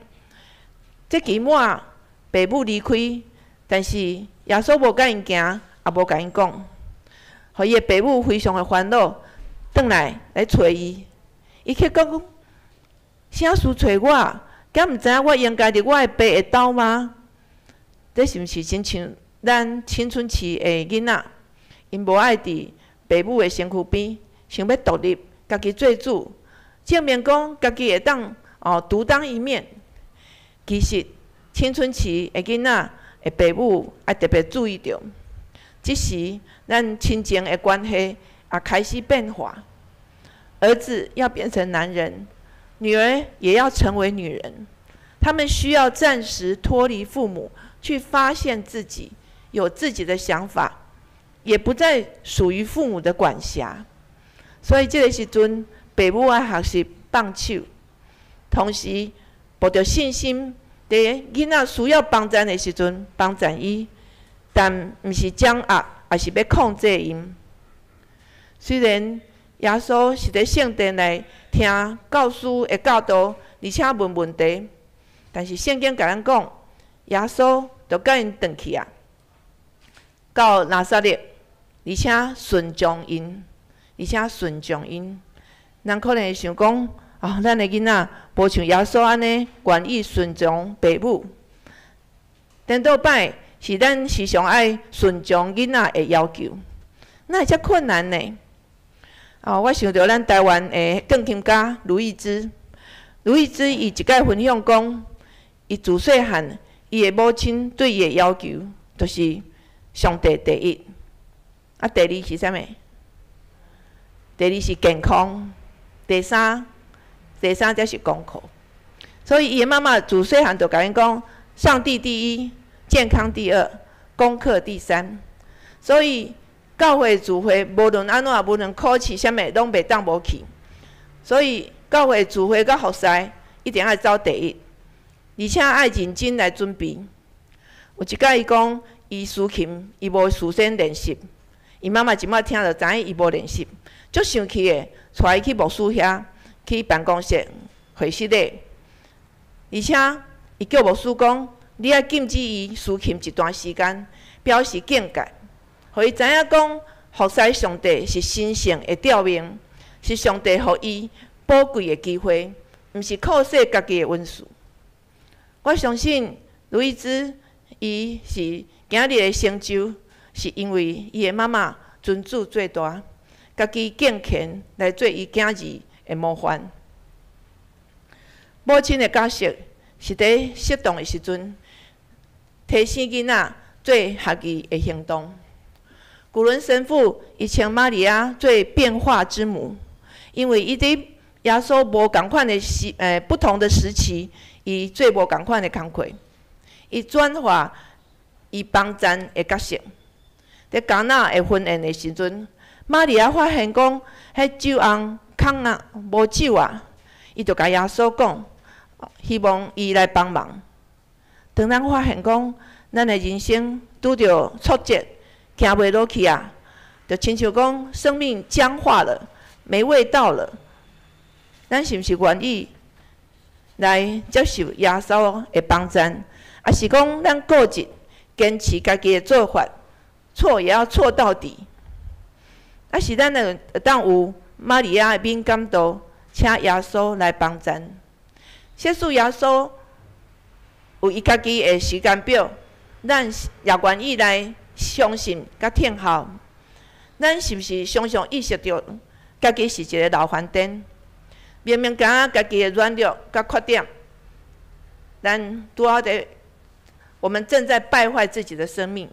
这期末爸母离开，但是耶稣无甲因行，也无甲因讲，互伊的爸母非常的烦恼。转来找伊，伊去讲：啥事找我？敢毋知影我应该伫我的爸的兜吗？这是毋是亲像咱青春期的囡仔，因无爱伫爸母的身躯边，想要独立，家己做主，证明讲家己会当独当一面。其实青春期的囡仔的爸母要特别注意着，即时咱亲情的关系。开始变化，儿子要变成男人，女儿也要成为女人。她们需要暂时脱离父母，去发现自己，有自己的想法，也不再属于父母的管辖。所以这个时阵，父母要学习放手，同时抱着信心，在囡仔需要帮助的时阵帮助伊，但毋是掌握，也是要控制因。虽然耶稣是伫圣殿内听教师的教导，而且问问题，但是圣经甲咱讲，耶稣就甲因转去啊，到拿撒勒，而且顺从因，咱可能会想讲，咱的囡仔无像耶稣安尼愿意顺从父母，颠倒摆是咱时常爱顺从囡仔的要求，那会遮困难呢？我想到咱台湾的钢琴家卢易之伊一摆分享讲，伊自细汉，伊的母亲对伊的要求，就是上帝第一，第二是啥物？第二是健康，第三才是功课。所以伊的妈妈自细汉就甲因讲，上帝第一，健康第二，功课第三。所以教会聚会，无论安怎，无论考试啥物，拢袂当无去。所以教会聚会甲服侍，一定爱走第一，而且爱认真来准备。有一摆伊讲，伊竖琴，伊无事先练习，伊妈妈即摆听就知影伊无练习，足生气的，带伊去牧师遐，去办公室会室内，而且伊叫牧师讲，你爱禁止伊竖琴一段时间，表示警戒。互伊知影讲，服侍上帝是神圣的召命，是上帝互伊宝贵的机会，毋是靠说家己的温数。我相信卢易之伊是今日的成就，是因为伊的妈妈尊主最大，家己敬虔来做伊囝儿的模范。母亲的角色是伫适当的时阵，提醒囡仔做学义的行动。古伦神父伊称玛利亚做变化之母，因为伊伫耶稣无共款的不同的时期，伊做无共款的工课，伊转化伊帮赞的角色。伫迦纳的婚宴的时阵，玛利亚发现讲，迄酒甕空啊，无酒啊，伊就甲耶稣讲，希望伊来帮忙。当咱发现讲，咱的人生拄着挫折，行袂落去啊，就亲像讲生命僵化了，没味道了。咱是毋是愿意来接受耶稣的帮赞？还是讲咱固执坚持家己的做法，错也要错到底？还是咱会当有玛利亚的敏感度，请耶稣来帮赞？谢稣耶稣有伊家己的时间表，咱也愿意来相信甲听候。咱是毋是常常意识到家己是一个老番颠？明明感觉家己的软弱甲缺点，咱拄好伫我们正在败坏自己的生命，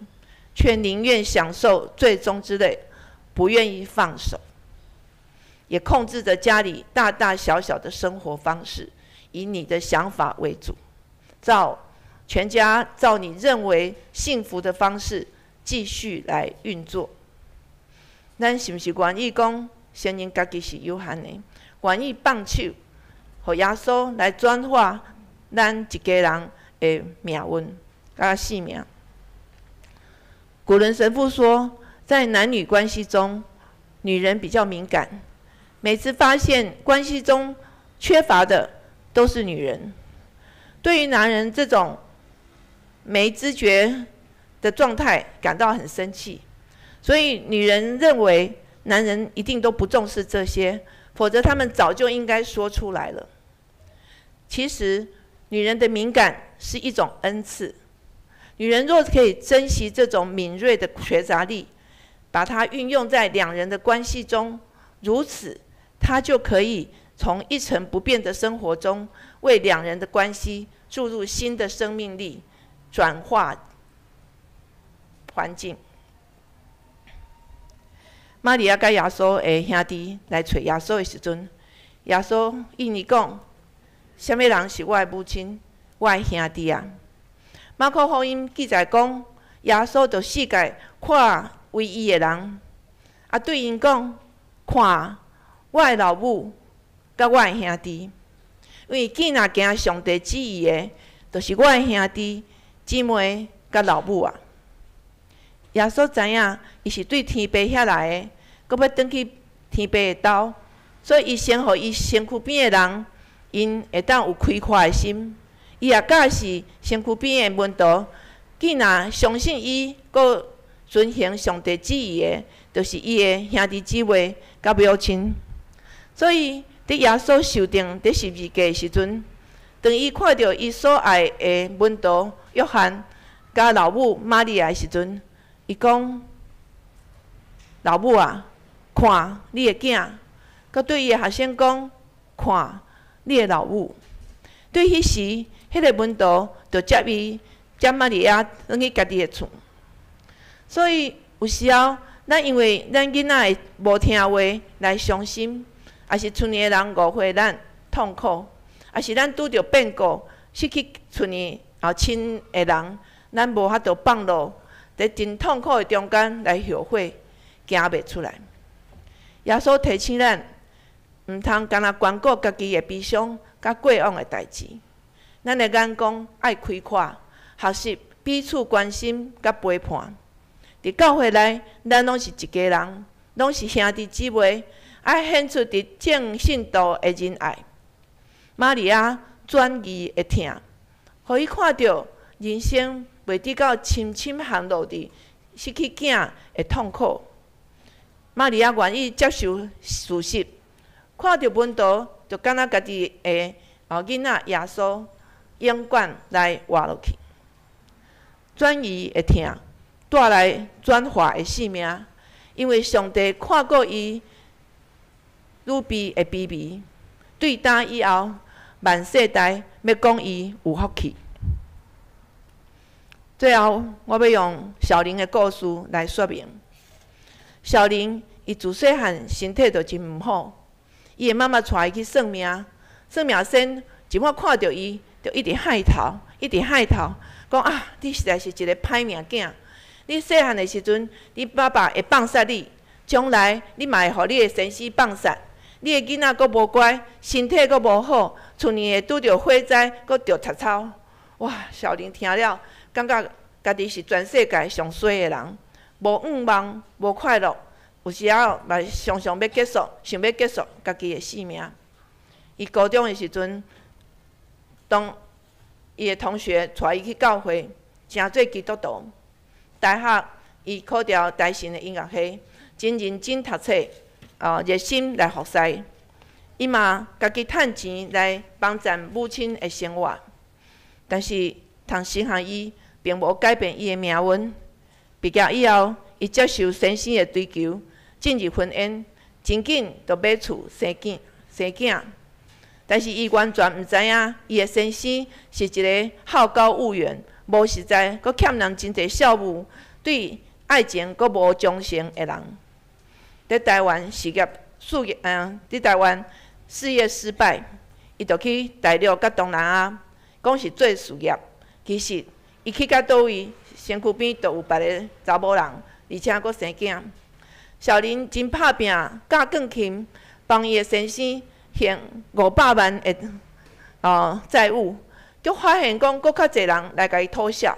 却宁愿享受最终之乐，不愿意放手，也控制着家里大大小小的生活方式，以你的想法为主，全家照你认为幸福的方式继续来运作。咱是毋是愿意讲，承认家己是有限的，愿意放手，互耶稣来转化咱一家人的命运甲性命？古伦神父说，在男女关系中，女人比较敏感，每次发现关系中缺乏的都是女人。对于男人这种没知觉的状态感到很生气，所以女人认为男人一定都不重视这些，否则他们早就应该说出来了。其实女人的敏感是一种恩赐，女人若可以珍惜这种敏锐的觉察力，把它运用在两人的关系中，如此她就可以从一成不变的生活中，为两人的关系注入新的生命力，转化环境。玛利亚甲耶稣的兄弟来找耶稣的时阵，耶稣应伊讲：“什么人是我的母亲、我的兄弟啊？马可福音记载讲，耶稣就世界看为伊的人，对因讲：看我的老母，甲我的兄弟。因为囝若行上帝旨意的，就是我的兄弟、姊妹甲老母啊。耶稣知影，伊是对天父遐来的，搁要转去天父的兜，所以伊先互伊身躯边的人，因会当有开阔的心。伊也教示身躯边的门徒，既若相信伊，搁遵行上帝旨意的，就是伊的兄弟姊妹甲母亲。所以，伫耶稣受定伫十字架的时阵，当伊看到伊所爱的门徒约翰甲老母玛利亚的时阵，伊讲：老母啊，看你的囝。佮对伊的学生讲：看你的老母。对迄时，迄个门徒就接玛利亚转去家己的厝。所以有时候，咱因为咱囡仔会无听话来伤心，也是厝里的人误会咱痛苦，也是咱拄着变故，失去厝里后亲的人，咱无法度放落，伫真痛苦的中间来后悔，行袂出来。耶稣提醒咱，毋通干那关顾家己的悲伤甲过往的代志。咱的眼光爱开阔，学习彼此关心甲陪伴。伫教会内，咱拢是一家人，拢是兄弟姊妹，爱显出伫正信道的仁爱。玛利亚转移的疼，互伊看到人生袂得到深深陷落伫失去囝的痛苦。玛利亚愿意接受事实，看到门徒就敢若家己的囡仔耶稣永远来活落去。转移的疼带来转化的性命，因为上帝看过伊女婢的卑微，对答以后，万世代要讲伊有福气。最后，我要用小玲的故事来说明。小玲伊自细汉身体就真毋好，伊的妈妈带伊去算命，算命先一摆看到伊，就一直害头，讲啊，你实在是一个歹命囝。你细汉的时阵，你爸爸会放杀你，将来你嘛会互你的先生放杀。你的囡仔阁无乖，身体阁无好，厝里会拄着火灾，阁着贼草。哇！小玲听了，感觉家己是全世界上衰的人，无愿望，无快乐。有时候嘛，常常要结束，想要结束家己的性命。伊高中的时阵，当伊的同学带伊去教会，成做基督徒。大学伊考调台神的音乐系，真认真读册，热心来学习。伊嘛家己趁钱来帮助母亲的生活，但是通神和伊并无改变伊的命运。毕业以后，伊接受先生的追求，进入婚姻，真紧就买厝生囝。但是伊完全毋知影，伊的先生是一个好高骛远、无实在，阁欠人真侪孝母，对爱情阁无忠诚的人。伫台湾事业失败，伊就去大陆甲东南亚，讲是做事业。其实伊去到倒位，身躯边就有别个查某人，而且阁生囝。小玲真拍拼，教更勤，帮伊的先生还500万的债务，就发现讲阁较侪人来甲伊讨笑。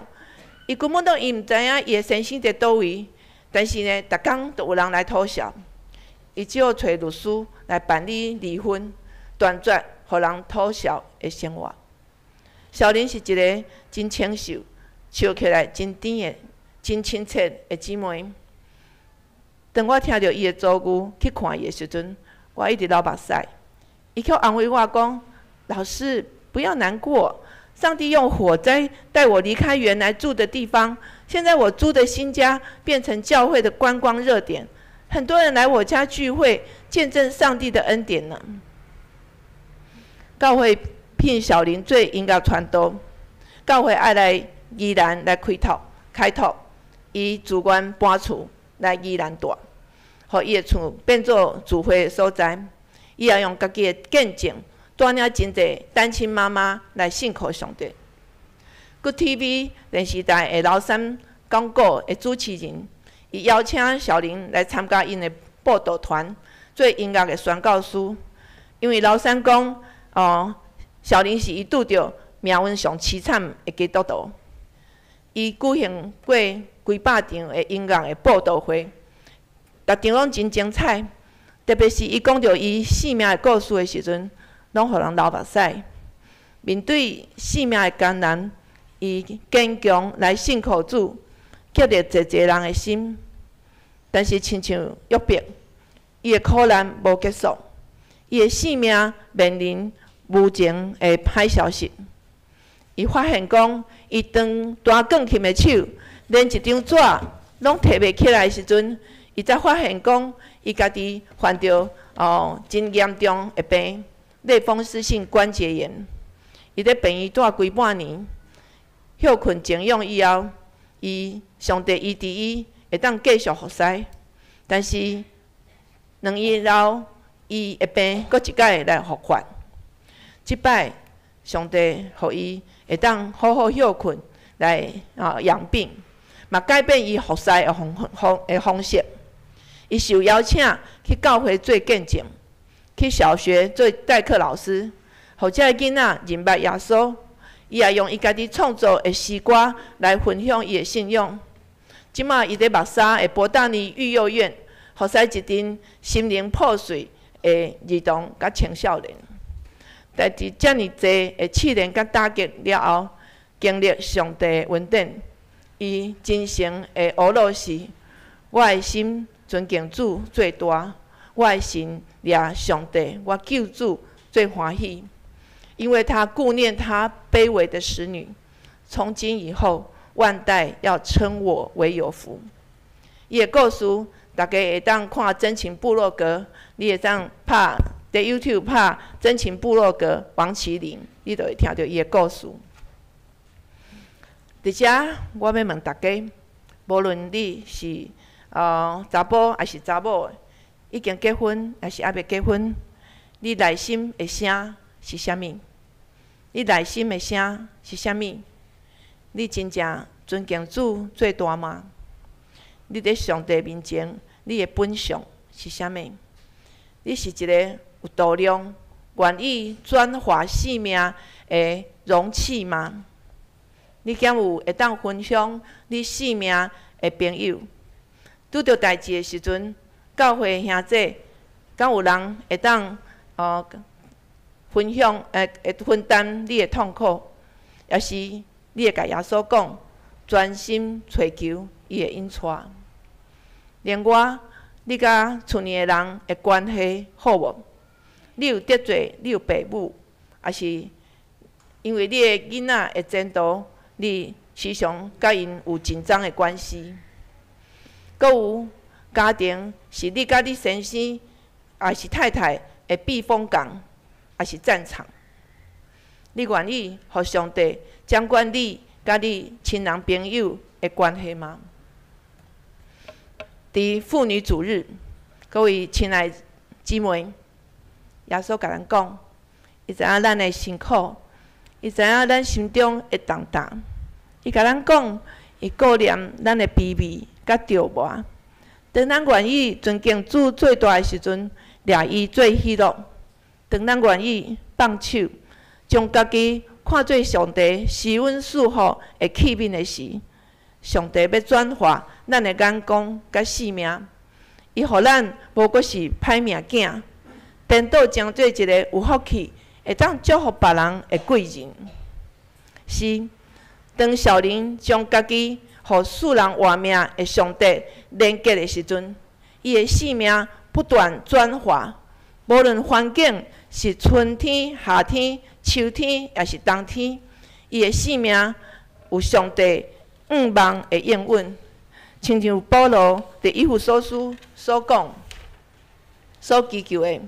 伊根本都伊毋知影伊的先生伫倒位，但是呢，逐工都有人来讨笑。伊只好找律师来办理离婚，断绝互人讨笑的生活。小玲是一个真清秀、笑起来真甜的、真亲切的姊妹。当我听到伊的遭遇去看伊的时阵，我一直流目屎。伊却安慰我讲：“老师，不要难过，上帝用火灾带我离开原来住的地方，现在我租的新家变成教会的观光热点，很多人来我家聚会，见证上帝的恩典呢。”教会聘小玲做音乐传道，教会爱来宜兰来开拓，伊自愿搬厝来宜兰住，互伊的厝变做聚会的所在。伊也用家己的见证，带领真侪单亲妈妈来信靠上帝。Good TV 电视台的老三广告的主持人，伊邀请小林来参加因的报道团，做音乐的宣告师。因为老三讲，小林是伊拄着命运上凄惨的基督徒，伊举行过几百场的音乐的报道会，逐场拢真精彩。特别是伊讲着伊性命的故事的时阵，拢互人流目屎。面对性命的艰难，伊坚强来信靠主，激励侪侪人的心。但是亲像约伯，伊的苦难无结束，伊的性命面临无情的歹消息。伊发现讲，伊当弹钢琴的手，连一张纸拢摕袂起来的时阵，伊才发现讲，伊家己患着真严重的病，类风湿性关节炎。伊咧病院住几半年。休困静养以后，上帝医治伊，会当继续服侍。但是2月后，伊的病搁一摆来复发。即摆上帝互伊会当好好休困来养病，嘛改变伊服侍的方式。伊受邀请去教会做见证，去小学做代课老师，互遮个囡仔认捌耶稣。伊也用伊家己创作的诗歌来分享伊的信仰。即马伊伫目沙的博大尼育幼院，服侍一群心灵破碎的儿童甲青少年。但伫遮尔济的试炼甲打击了后，经历上帝的恩典，伊真诚的俄罗是：我的心尊敬主最大，我的心掠上帝我救主最欢喜。因为他顾念他卑微的使女，从今以后万代要称我为有福。伊的故事，大家会当看真情部落格，你会当拍在 YouTube 拍真情部落格王麒麟，你就会听到伊的故事。伫遮，我要问大家，无论你是查甫还是查某的，已经结婚还是还未结婚，你内心的声是啥物？你内心的声是啥物？你真正尊敬主最大吗？你伫上帝面前，你的本相是啥物？你是一个有度量、愿意转化生命的容器吗？你敢有会当分享你生命的朋友？拄着代志的时阵，教会兄弟，敢有人会当分享会分担你的痛苦，也是你会甲耶稣讲，专心追求伊的引带。另外，你甲厝里的人的关系好无？你有得罪你有爸母，还是因为你的囡仔的前途，你时常甲因有紧张的关系？阁有家庭是你甲你先生还是太太的避风港？还是战场，你愿意互上帝掌管你甲你亲人朋友的关系吗？伫妇女主日，各位亲爱姊妹，耶稣甲咱讲，伊知影咱的辛苦，伊知影咱心中的重担，伊甲咱讲，伊顾念咱的卑微甲着磨。当咱愿意尊敬主最大的时阵，掠伊最喜乐。当咱愿意放手，将家己看做上帝施恩赐福的器皿的时，上帝要转化咱的眼光甲性命，伊互咱无过是歹命囝，颠倒将做一个有福气，会当祝福别人的贵人。是，当小林将家己互世人活命的上帝连结的时阵，伊的性命不断转化，无论环境是春天、夏天、秋天，也是冬天，伊的性命有上帝望的应允，亲像保罗伫以弗所书所讲、所祈求的，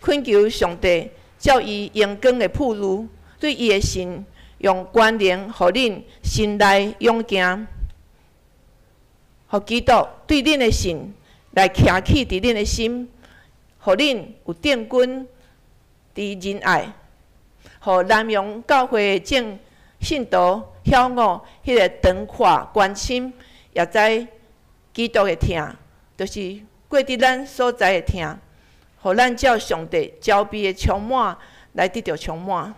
恳求上帝照伊阳光的铺路，对伊的心用关联，互恁心内勇行，互基督对恁的心来徛起伫恁的心，互恁有定伫仁爱，互南洋教会的正信徒晓悟迄个长阔关心，也知基督的疼，就是过伫咱所在的疼，互咱照上帝招庇的充满来得到充满。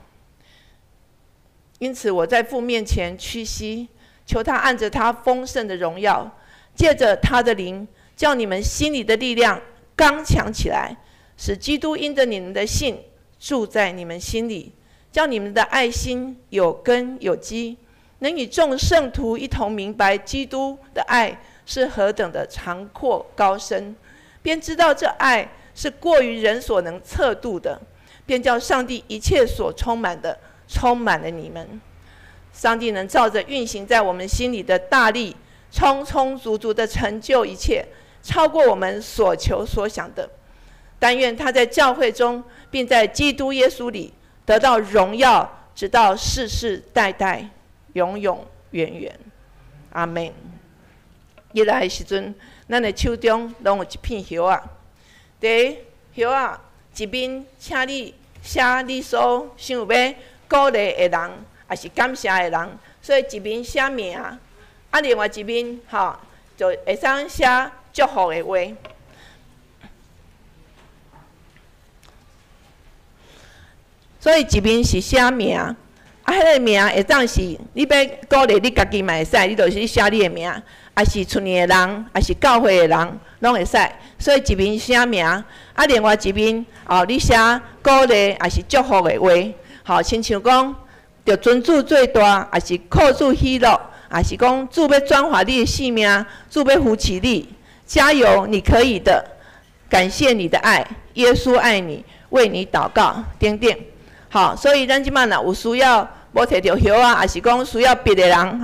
因此，我在父面前屈膝，求他按着他丰盛的荣耀，借着他的灵，叫你们心里的力量刚强起来，使基督因着你们的信住在你们心里，叫你们的爱心有根有基，能与众圣徒一同明白基督的爱是何等的长阔高深，便知道这爱是过于人所能测度的，便叫上帝一切所充满的充满了你们。上帝能照着运行在我们心里的大力，充充足足的成就一切，超过我们所求所想的。但愿他在教会中，并在基督耶稣里得到荣耀，直到世世代代，永永远远。阿们。入来的时阵，咱的手中拢有一片叶啊。第一叶啊，一面请你写你所想要鼓励的人，也是感谢的人，所以一面写名，另外一面就会使写祝福的话。所以一面是写名，迄个名会当是你要鼓励你家己嘛会使，你就是写你的名，也是厝里的人，也是教会的人，拢会使。所以一面写名，另外一面你写鼓励也是祝福的话，亲像讲，着尊主最大，也是靠主喜乐，也是讲主要转化你的性命，主要扶起你，加油，你可以的，感谢你的爱，耶稣爱你，为你祷告，等等。所以咱即摆若有需要无摕到叶啊，也是讲需要别的人，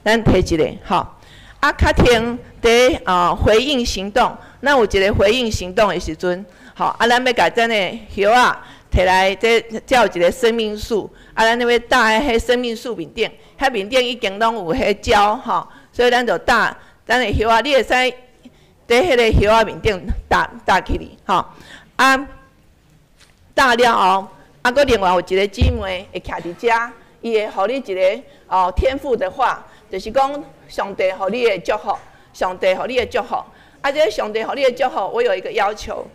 咱摕一个，较听伫回应行动，咱有一个回应行动的时阵，咱要甲咱的叶啊摕来，这有一个生命树，咱要搭喺迄生命树面顶，遐面顶已经拢有迄鸟，所以咱就搭咱的叶啊，你会使伫迄个叶啊面顶搭起哩，搭了后。搁另外有一个姊妹会徛伫遮，伊会互你一个天父的话，就是讲上帝互你的祝福，上帝互你的祝福。这个上帝互你的祝福，我有一个要求，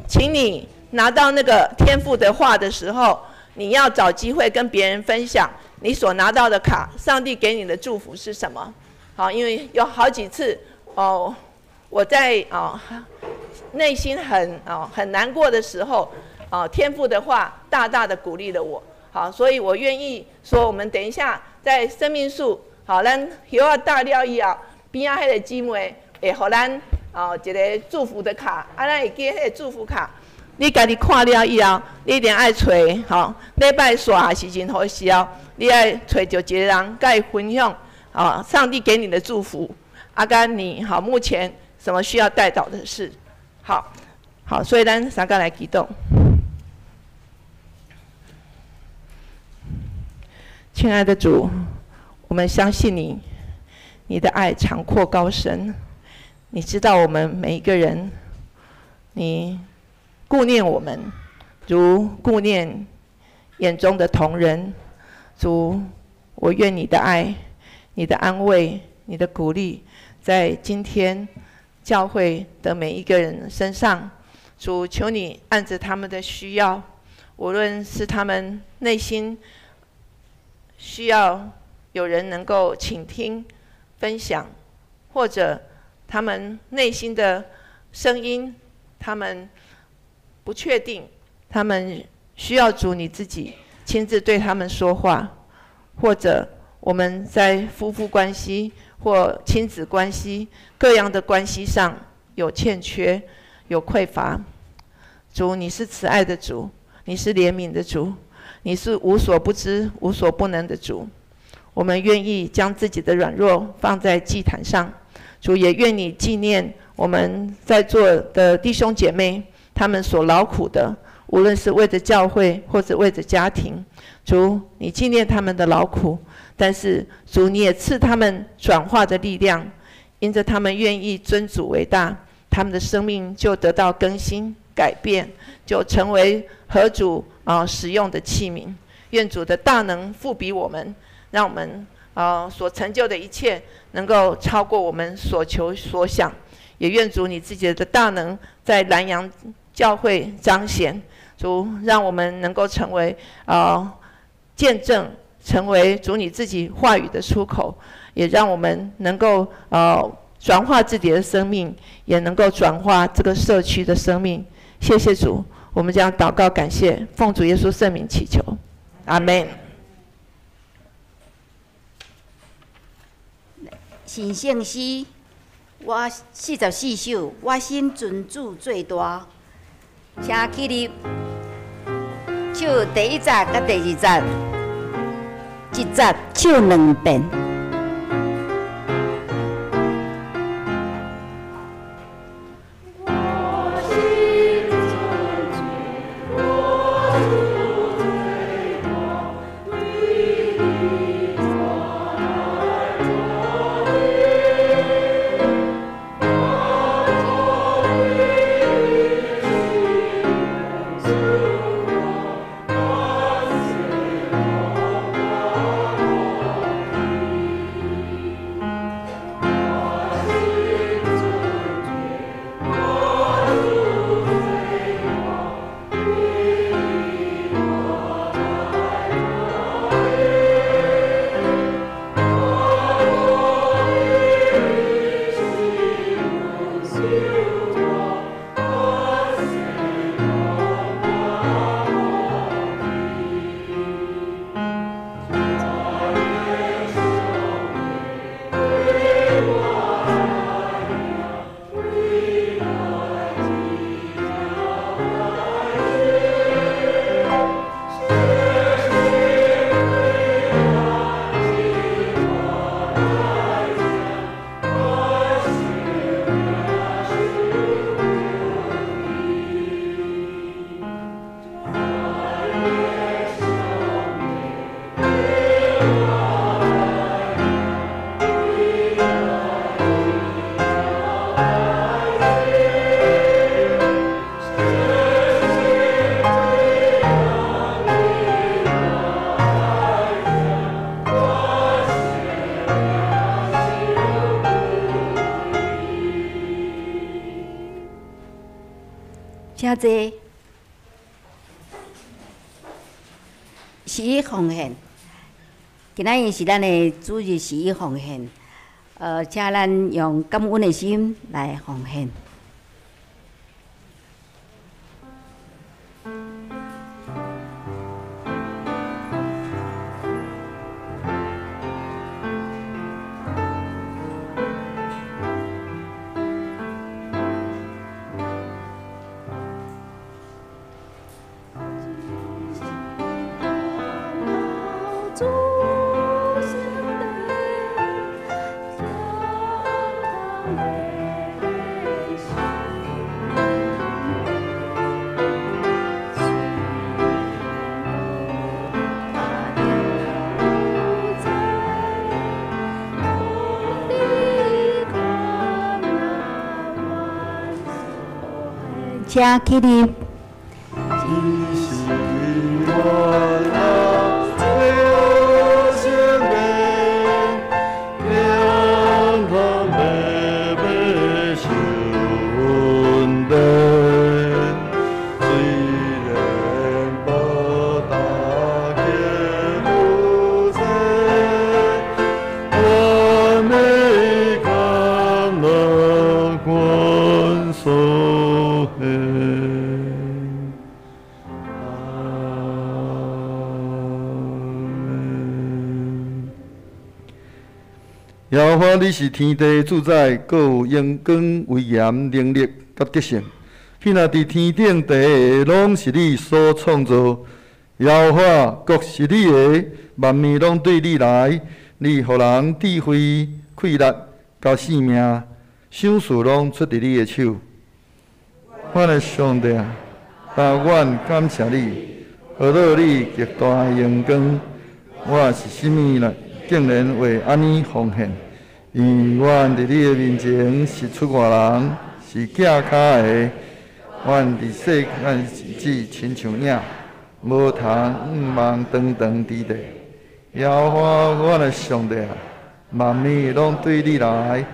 请你拿到那个天父的话的时候，你要找机会跟别人分享你所拿到的卡，上帝给你的祝福是什么？因为有好几次我在内心很难过的时候。天父的话大大的鼓励了我，所以我愿意说，我们等一下在生命树，咱叶啊搭了以后，边仔迄个姊妹会互咱一个祝福的卡，咱会记迄个祝福卡，你家己看了以后，你一定爱找，礼拜煞也是任何时候，你爱找着一个人，甲伊分享，上帝给你的祝福，跟你目前什么需要代祷的事，好，所以咱三个来启动。亲爱的主，我们相信你，你的爱长阔高深，你知道我们每一个人，你顾念我们，如顾念眼中的瞳人。主，我愿你的爱、你的安慰、你的鼓励，在今天教会的每一个人身上。主，求你按着他们的需要，无论是他们内心需要有人能够倾听、分享，或者他们内心的声音，他们不确定，他们需要主你自己亲自对他们说话，或者我们在夫妇关系或亲子关系各样的关系上有欠缺、有匮乏。主，你是慈爱的主，你是怜悯的主，你是无所不知、无所不能的主。我们愿意将自己的软弱放在祭坛上，主也愿你纪念我们在座的弟兄姐妹，他们所劳苦的，无论是为着教会或者为着家庭。主，你纪念他们的劳苦，但是主你也赐他们转化的力量，因着他们愿意尊主为大，他们的生命就得到更新改变，就成为合主使用的器皿。愿主的大能复比我们，让我们所成就的一切能够超过我们所求所想。也愿主你自己的大能在南洋教会彰显。主让我们能够成为见证，成为主你自己话语的出口，也让我们能够转化自己的生命，也能够转化这个社区的生命。谢谢主，我们将祷告感谢，奉主耶稣圣名祈求，阿们。神圣诗，我44首，我心尊主最大。请起立，唱第1节甲第2节，一节唱2遍。请坐。十一奉献，今仔日是咱的主日十一奉献。请咱用感恩的心来奉献。请起立。耶和华，你是天地主宰，各有荣光、威严、能力甲德性。迄若伫天顶地下，拢是你所创造。耶和华，国是你的，万物拢对你来。你互人智慧、气力、甲性命，想事拢出伫你的手。我的上帝啊，但愿感谢你，何乐你极大的荣光。我是甚物呢？竟然为安尼奉献，因阮伫你的面前是出外人，是寄脚的。阮伫世间只亲像影，无通望长长之地。耶和华我的上帝啊，万物拢对你来，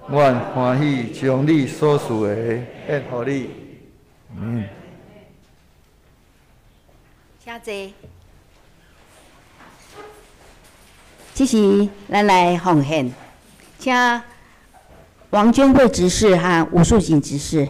阮欢喜将你所赐的献予你。请坐。这是咱来奉献，请王娟惠执事和吴树锦执事。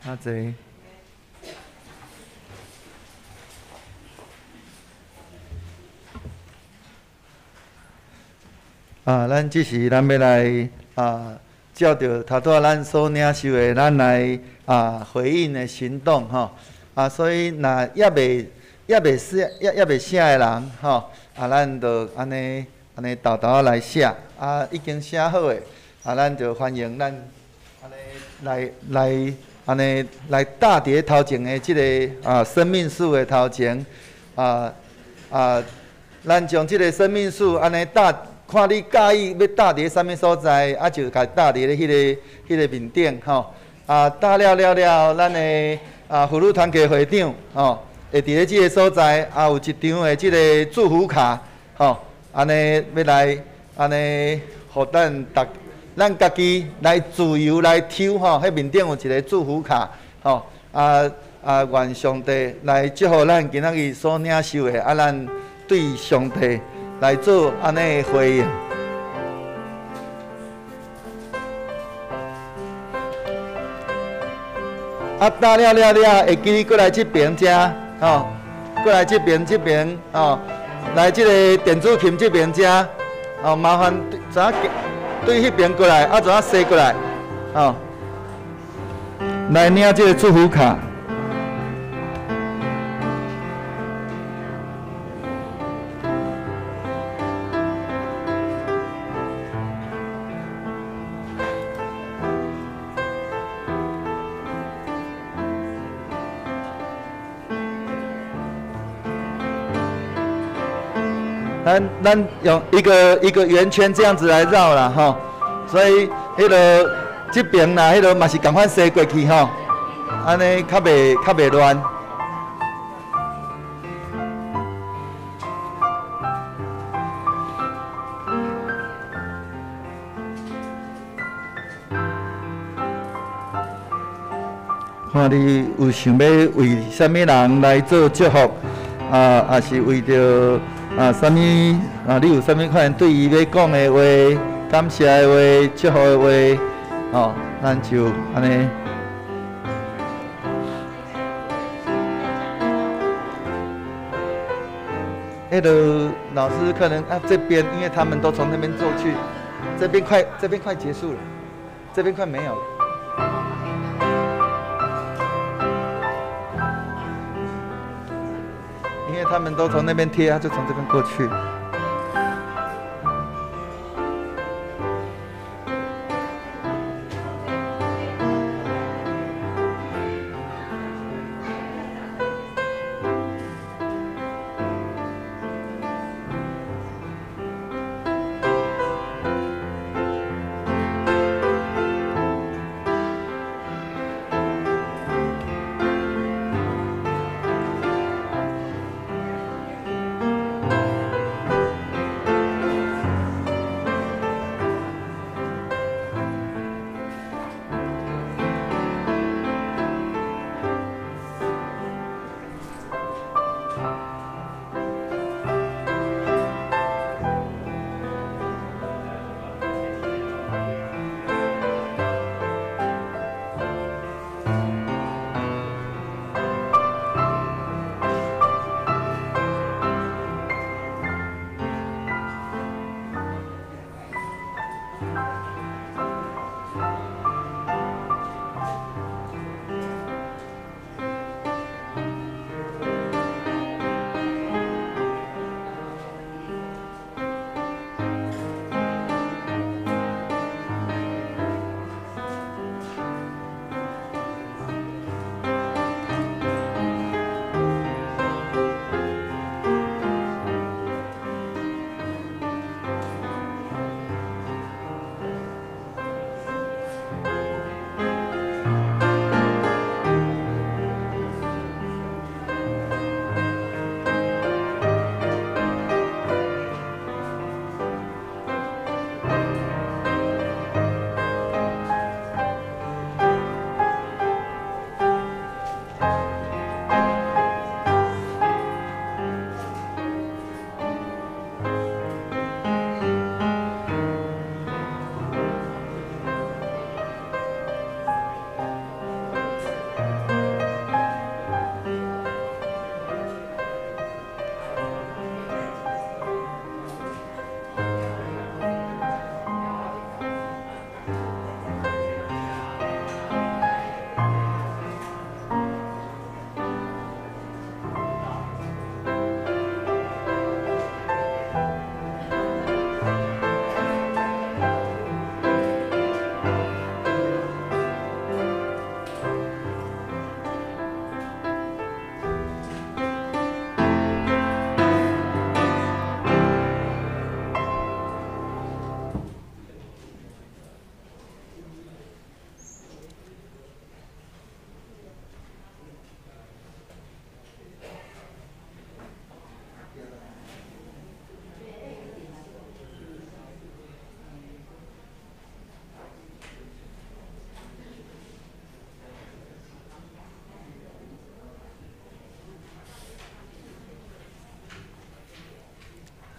阿济。咱即时咱要来照着头拄咱所领受的，咱来回应的行动吼。所以若也未写的人吼，咱就安尼豆豆来写，已经写好的，咱就欢迎咱安尼来大碟头前的即个生命树的头前，咱将即个生命树安尼搭，看你介意要搭伫啥物所在，就甲搭伫咧迄个面顶吼。搭了，咱的妇女团契会长吼，会伫咧即个所在，有一张的即个祝福卡吼，安尼要来安尼，互咱家己来自由来抽吼，迄面顶有一个祝福卡吼，愿上帝来祝福咱今仔日所领受的，咱对上帝来做安尼的回应。搭了，会记你过来这边遮吼，过来这边吼，来这个电子琴这边遮吼，麻烦对迄边过来，怎啊西过来吼，来领这个祝福卡。咱用一个圆圈这样子来绕啦吼，所以迄个这边啦，迄个嘛是赶快塞过去吼，安尼较袂乱。看你有想要为什么人来做祝福，也是为着。啥物你有啥物款对伊要讲的话、感谢的话、祝福的话，咱就安尼。迄个老师可能这边，因为他们都从那边过去，这边快结束了，这边快没有了。因为他们都从那边贴，他就从这边过去。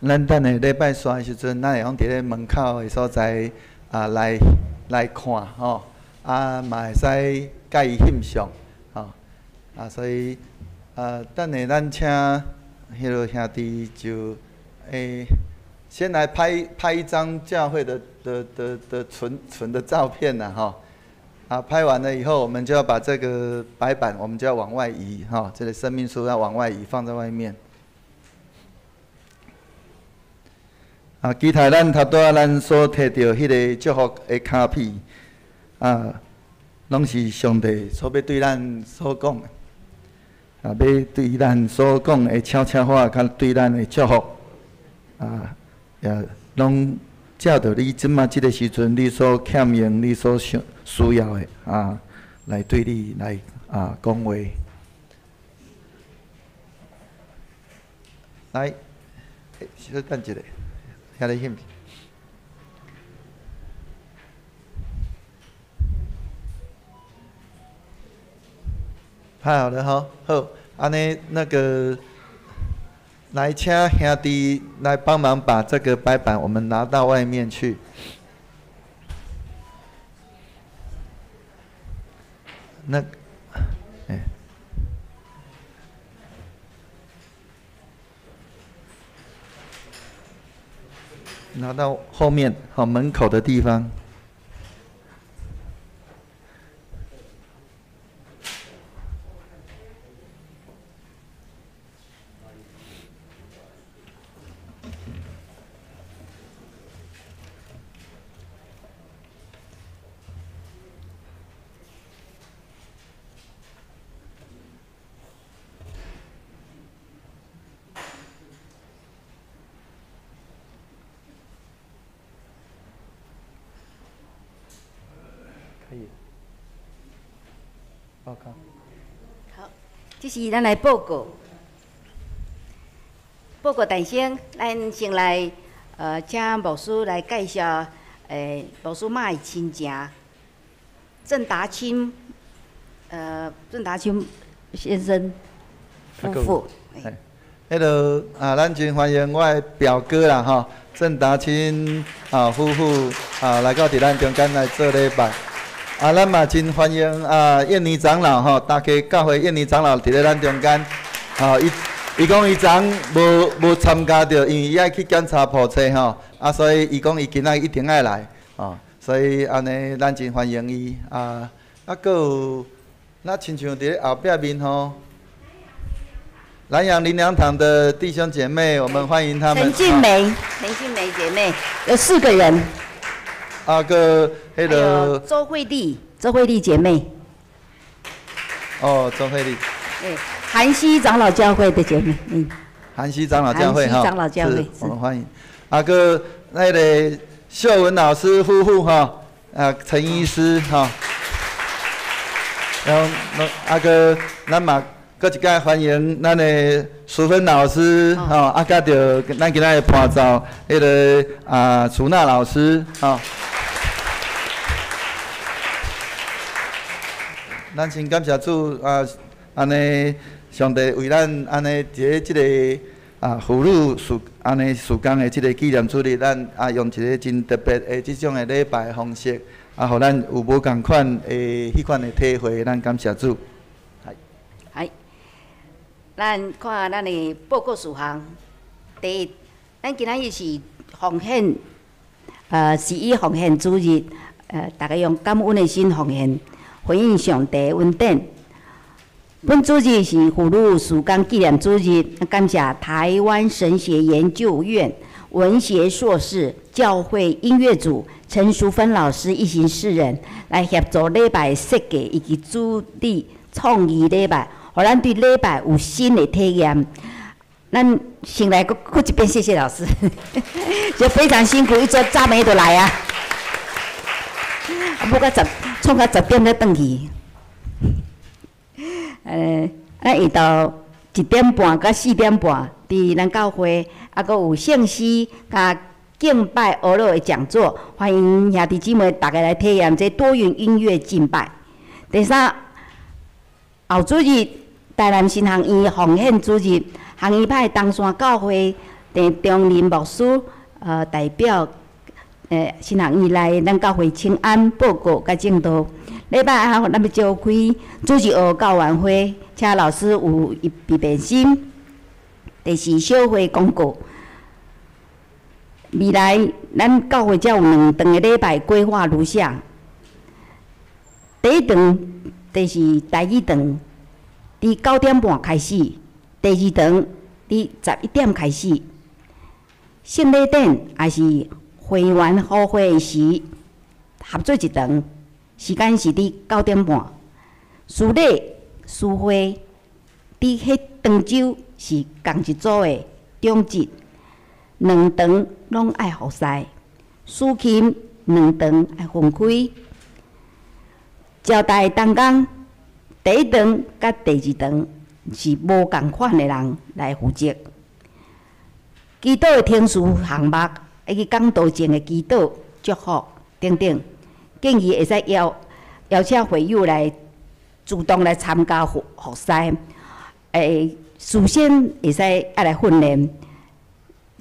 咱等下礼拜刷的时阵，咱会用伫咧门口的所在来看吼，嘛会使甲伊翕相吼，所以等下咱请迄个兄弟就先来拍一张教会的纯的照片呐吼，拍完了以后，我们就要把这个白板，我们就要往外移哈，这个生命书要往外移，放在外面。其他咱头拄仔咱所摕到迄个祝福的卡片，拢是上帝所要对咱所讲的，要对咱所讲的悄悄话，甲对咱的祝福，也拢照着你即马即个时阵你所欠用、你所需要的来对你来讲话。来，小等一下。遐咧翕。拍好了哈，好，安尼那个，来请兄弟来帮忙把这个白板我们拿到外面去。那，拿到后面好门口的地方。可以。报告。好，这是咱来报告。报告诞生，咱先来请牧师来介绍，牧师妈的亲情，郑达清先生夫妇。迄个咱真欢迎我的表哥啦吼，郑达清夫妇来到伫咱中间来做礼拜。咱嘛真欢迎燕妮长老吼，大家教会燕妮长老伫咧咱中间，伊讲伊昨无参加到，因为伊爱去检查破车吼，所以伊讲伊今仔一定爱来，所以安尼咱真欢迎伊佫有，那亲像伫咧后壁面吼，南洋灵粮堂的弟兄姐妹，我们欢迎他们。陈静梅姐妹有4个人。个迄个周慧丽姐妹。周慧丽。韩熙长老教会的姐妹，韩熙长老教会哈。韩熙长老教会，我们欢迎。个那个秀文老师夫妇哈，陈医师哈。然后个咱嘛，搁一届欢迎咱的淑芬老师哈，甲着咱今仔的伴奏迄个楚娜老师哈。咱先感谢主安尼上帝为咱安尼伫即个妇女安尼事工的即个纪念主日，咱用一个真特别的即种的礼拜方式，互咱有无共款的迄款的体会，咱感谢主。系，咱看咱的报告事项，第一，咱今仔日是奉献，11奉献主日，大家用感恩的心奉献。回应上帝恩典。本主日是妇女事工纪念主日，感谢台湾神学研究院文学硕士、教会音乐组陈淑芬老师一行4人来协助礼拜设计以及主理创意礼拜，互咱对礼拜有新的体验。咱先来搁一遍谢谢老师，就非常辛苦，一早早暝就来啊。不过创到10点才转去，咱下到1点半到4点半，伫咱教会阁有圣诗甲敬拜俄罗的讲座，欢迎兄弟姊妹大家来体验这多元音乐敬拜。第三，后主日台南新行院奉献主日，行医派东山教会郑中林牧师代表新行院内咱教会请安报告甲正道。礼拜后，咱要召开主日学教员会，请老师有预备心。第四小会公告。未来咱教会才有2场的礼拜规划如下：第一场就是台语场，伫9点半开始；第二场伫11点开始。圣礼典也是会员好会时合做一场，时间是伫9点半。司礼、司会伫迄当周是同一组的中职，2场拢爱服侍。司琴2场爱分开。招待同工，第一场甲第二场是无共款的人来负责。祈祷的天书项目，以及讲道前的祈祷、祝福等等，建议会使邀请会友来主动来参加服侍。事先会使爱来训练，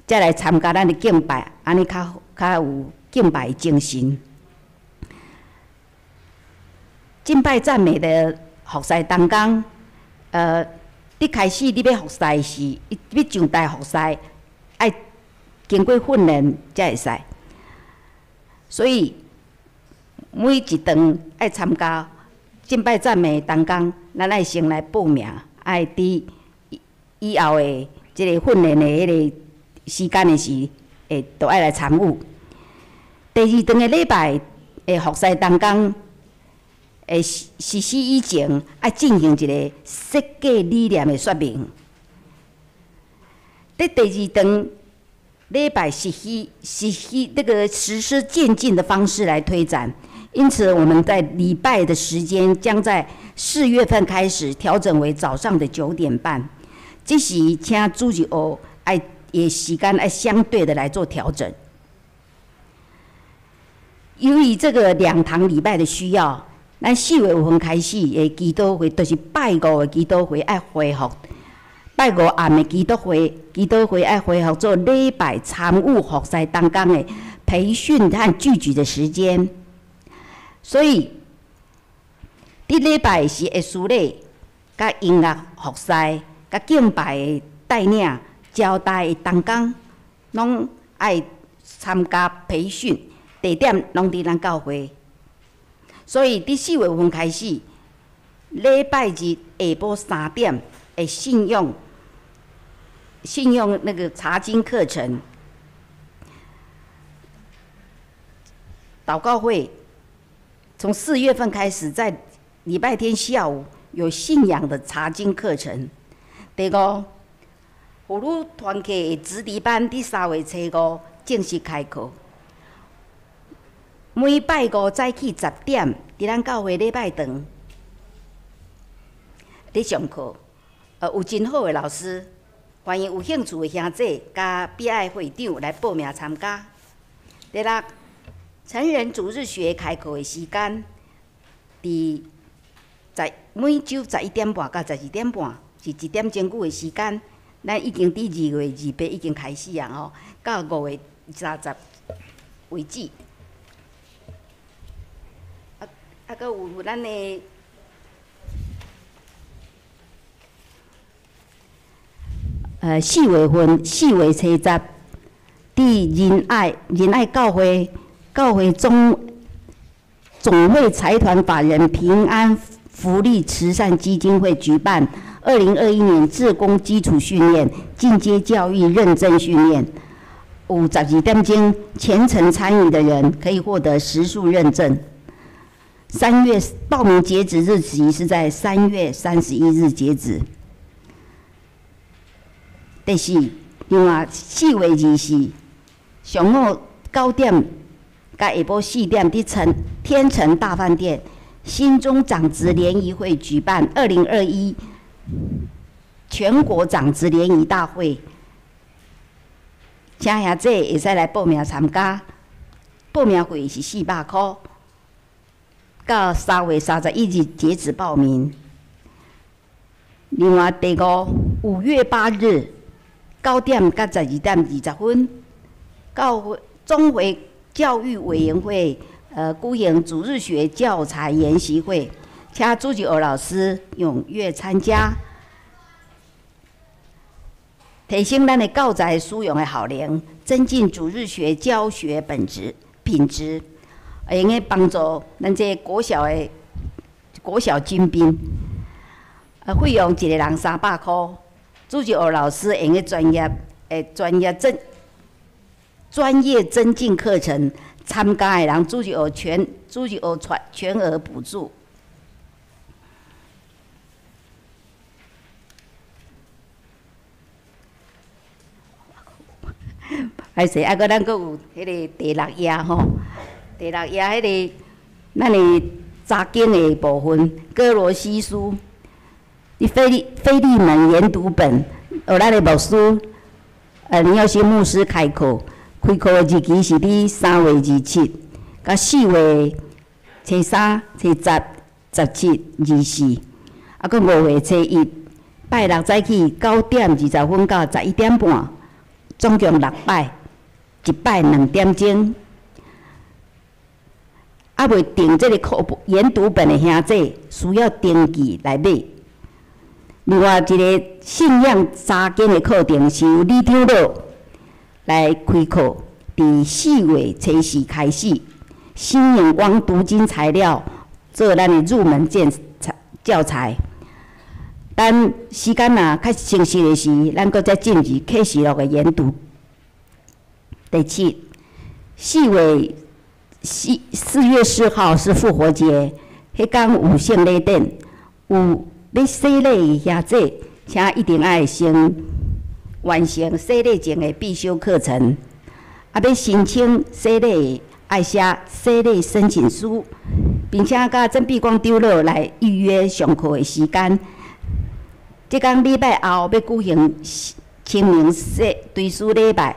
再来参加咱的敬拜，安尼较有敬拜精神。敬拜赞美的服侍当中，你开始你要服侍时，要上台服侍，爱经过训练才会使。所以每一场爱参加敬拜赞美当中，咱爱先来报名，爱伫以后的即个训练的迄个时间的时，都爱来参与。第二场的礼拜的服侍当中，实施以前爱进行一个设计理念的说明。第二场礼拜实施这个实施渐进的方式来推展，因此我们在礼拜的时间将在4月份开始调整为早上的9点半。这时请主日学也时间爱相对的来做调整。由于这个2堂礼拜的需要，咱4月份开始的祈祷会，就是拜5的祈祷会爱恢复。拜5暗的祈祷会爱恢复做礼拜参与服侍当中的培训和聚集的时间。所以，伫礼拜是会司礼、甲音乐服侍、甲敬拜的带领、招待的同工，拢爱参加培训，地点拢伫咱教会。所以，伫4月份开始，礼拜日下晡3点的信用那个查经课程、祷告会，从4月份开始，在礼拜天下午有信仰的查经课程。第5，妇女团契的子弟班伫3月初5正式开课。每拜5早起10点，伫咱教会礼拜堂咧上课。有真好的老师，欢迎有兴趣的兄弟甲必爱会长来报名参加。第6，成人主日学开课的时间，每周11点半到12点半，是1点钟久的时间。咱已经伫2月28已经开始啊吼，到5月30为止。阁有咱的4月份4月初10，伫仁爱教会总会财团法人平安福利慈善基金会举办2021年志工基础训练、进阶教育认证训练，有12点钟全程参与的人可以获得时数认证。报名截止日期是在3月31日截止。第4，另外4月24，上午9点甲下晡4点，伫天成大饭店新中长职联谊会举办2021全国长职联谊大会，请兄弟会使来报名参加。报名费是400块。到3月31日截止报名。另外，第5，5月8日9点到12点20分，中会教育委员会举行主日学教材研习会，请朱吉娥老师踊跃参加，提升咱的教材使用的效能，增进主日学教学品质，会用个帮助咱这国小精兵。费用一个人300块，朱吉娥老师用个专业增进课程，参加的人朱吉娥全额补助。还是啊，咱阁有迄个第6页吼，第6页迄个咱的查经的部分，哥罗西书，菲利门研读本，由咱的牧师林耀新牧师开课的日期是伫3月27，甲4月初3、初10、17、24，啊，佮5月初1，拜6早起9点20分到11点半，总共6摆，一摆2点钟。啊，未订这个研读本的兄弟，需要登记来买。另外一个信仰查经的课程是由李长老来开课，伫4月初4开始。新眼光读经材料做咱的入门教材。等时间较清晰的时，咱搁再进入启示录的研读。第7，4月4號是復活節，迄天有聖禮典，有要洗禮的兄弟，請一定要先完成洗禮前的必修課程。啊，要申請洗禮，愛寫洗禮申請書，並且甲曾碧光長老來預約上課的時間。即天禮拜後要舉行清明追思禮拜，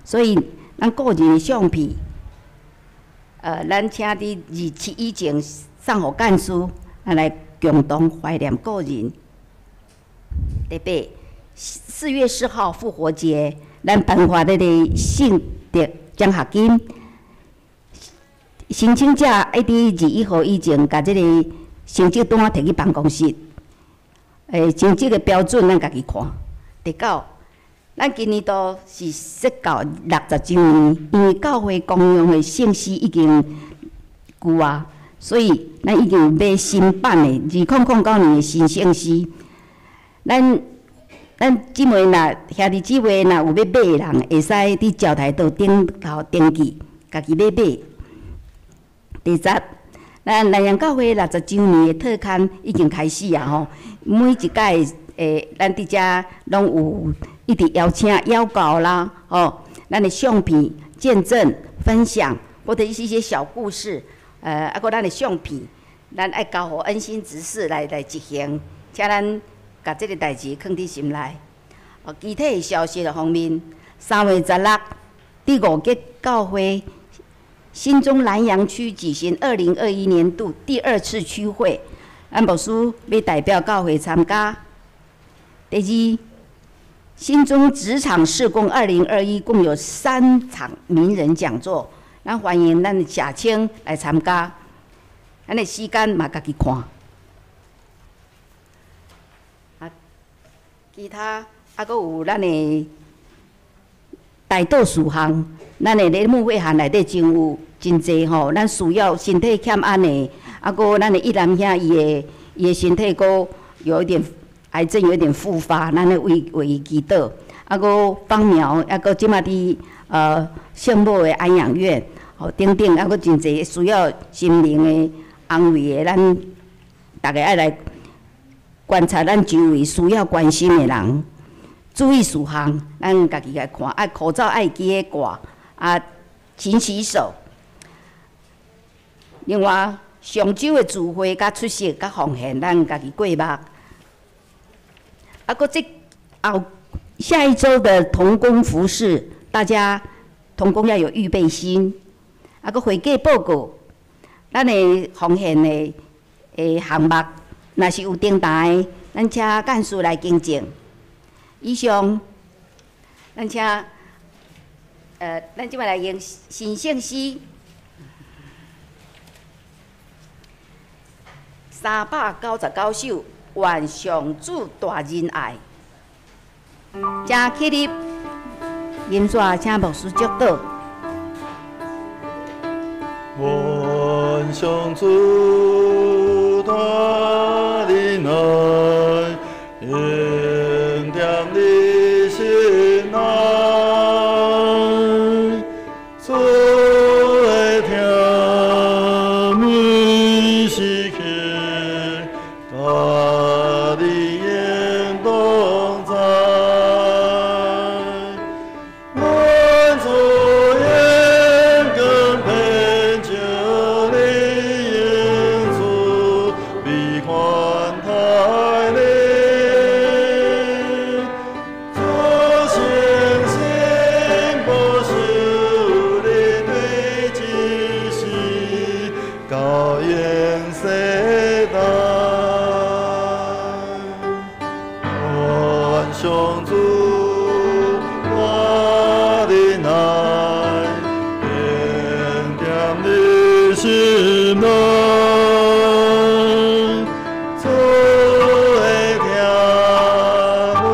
所以咱個人的相片。咱请伫日期以前送互干事，来共同怀念故人。第8，4月4號復活節，咱颁發迄個聖德獎學金，申請者要伫21號以前，甲即個成績單摕去辦公室。成績的標準咱家己看。第9，咱今年度是釋教60周年，因為教會公用的聖詩已經舊啊，所以咱已經買新版的2009年的新聖詩。咱姊妹兄弟姊妹若有要買的人，會使伫教台道頂頭登記，家己要買。第10，咱南洋教會60周年的特刊已經開始啊吼，每一屆咱伫遮攏有一直邀稿啦，咱的相片、见证、分享，或者是一些小故事，啊，搁咱的相片，咱爱交互恩心执事来执行，请咱甲这个代志放伫心内。具体的消息的方面，3月16，第5届教會新中南洋區舉行2021年度第2次區會，咱牧師要代表教會參加。第2，新中職場事工2021共有3場名人講座，咱歡迎咱的社青來參加，咱的時間嘛家己看。其他還有咱的大道事項，咱的禮務會函內底真濟吼，咱需要身體欠安的，還咱的一男兄伊的身體佫有一點。癌症有點復發，咱咧為祈禱，放苗，即馬伫聖母的安養院，等等，真濟需要心靈的安慰的，咱大家愛來觀察咱周圍需要關心的人，注意事項，咱家己來看，愛口罩愛記咧掛，勤洗手。另外，上周的聚會、甲出席、甲奉獻，咱家己過目。這下一周的同工服事，大家同工要有預備心。會計報告，咱的奉獻的項目，若是有訂單的，咱請幹事來更正。以上，咱请咱即摆来用神圣诗399首，愿上主大仁爱。正起立，吟诵请牧师祝祷。愿上主大仁爱，应点你心内，主的甜美时刻，大你应同在。愿主应更偏照你应主，悲欢太累。主诚心保守你对之时，高应世代。愿上主大仁爱，应点你心内，主的甜美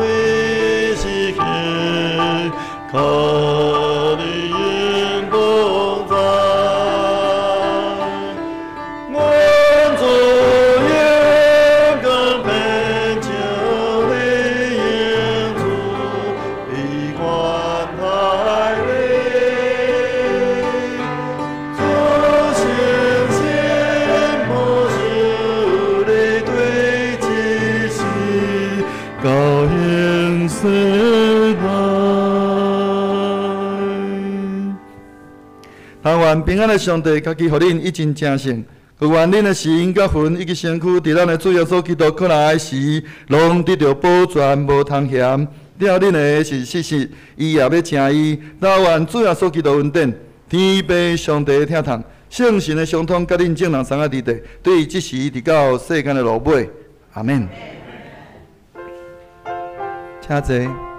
时刻，靠你应同在。愿主应更偏照你应主，悲欢太累。主诚心保守你对之时，高应世代。但愿平安的上帝，家己互恁一真正圣。愿恁的心、甲魂以及身躯，伫咱的主耶稣基督可来时，拢得到保全，无通嫌。了恁的是事实，伊也要请伊。但愿主耶稣基督恩典，天父上帝的疼痛，圣神的相通，甲恁众人三个伫地，对即时直到世间的落尾。阿免。请坐。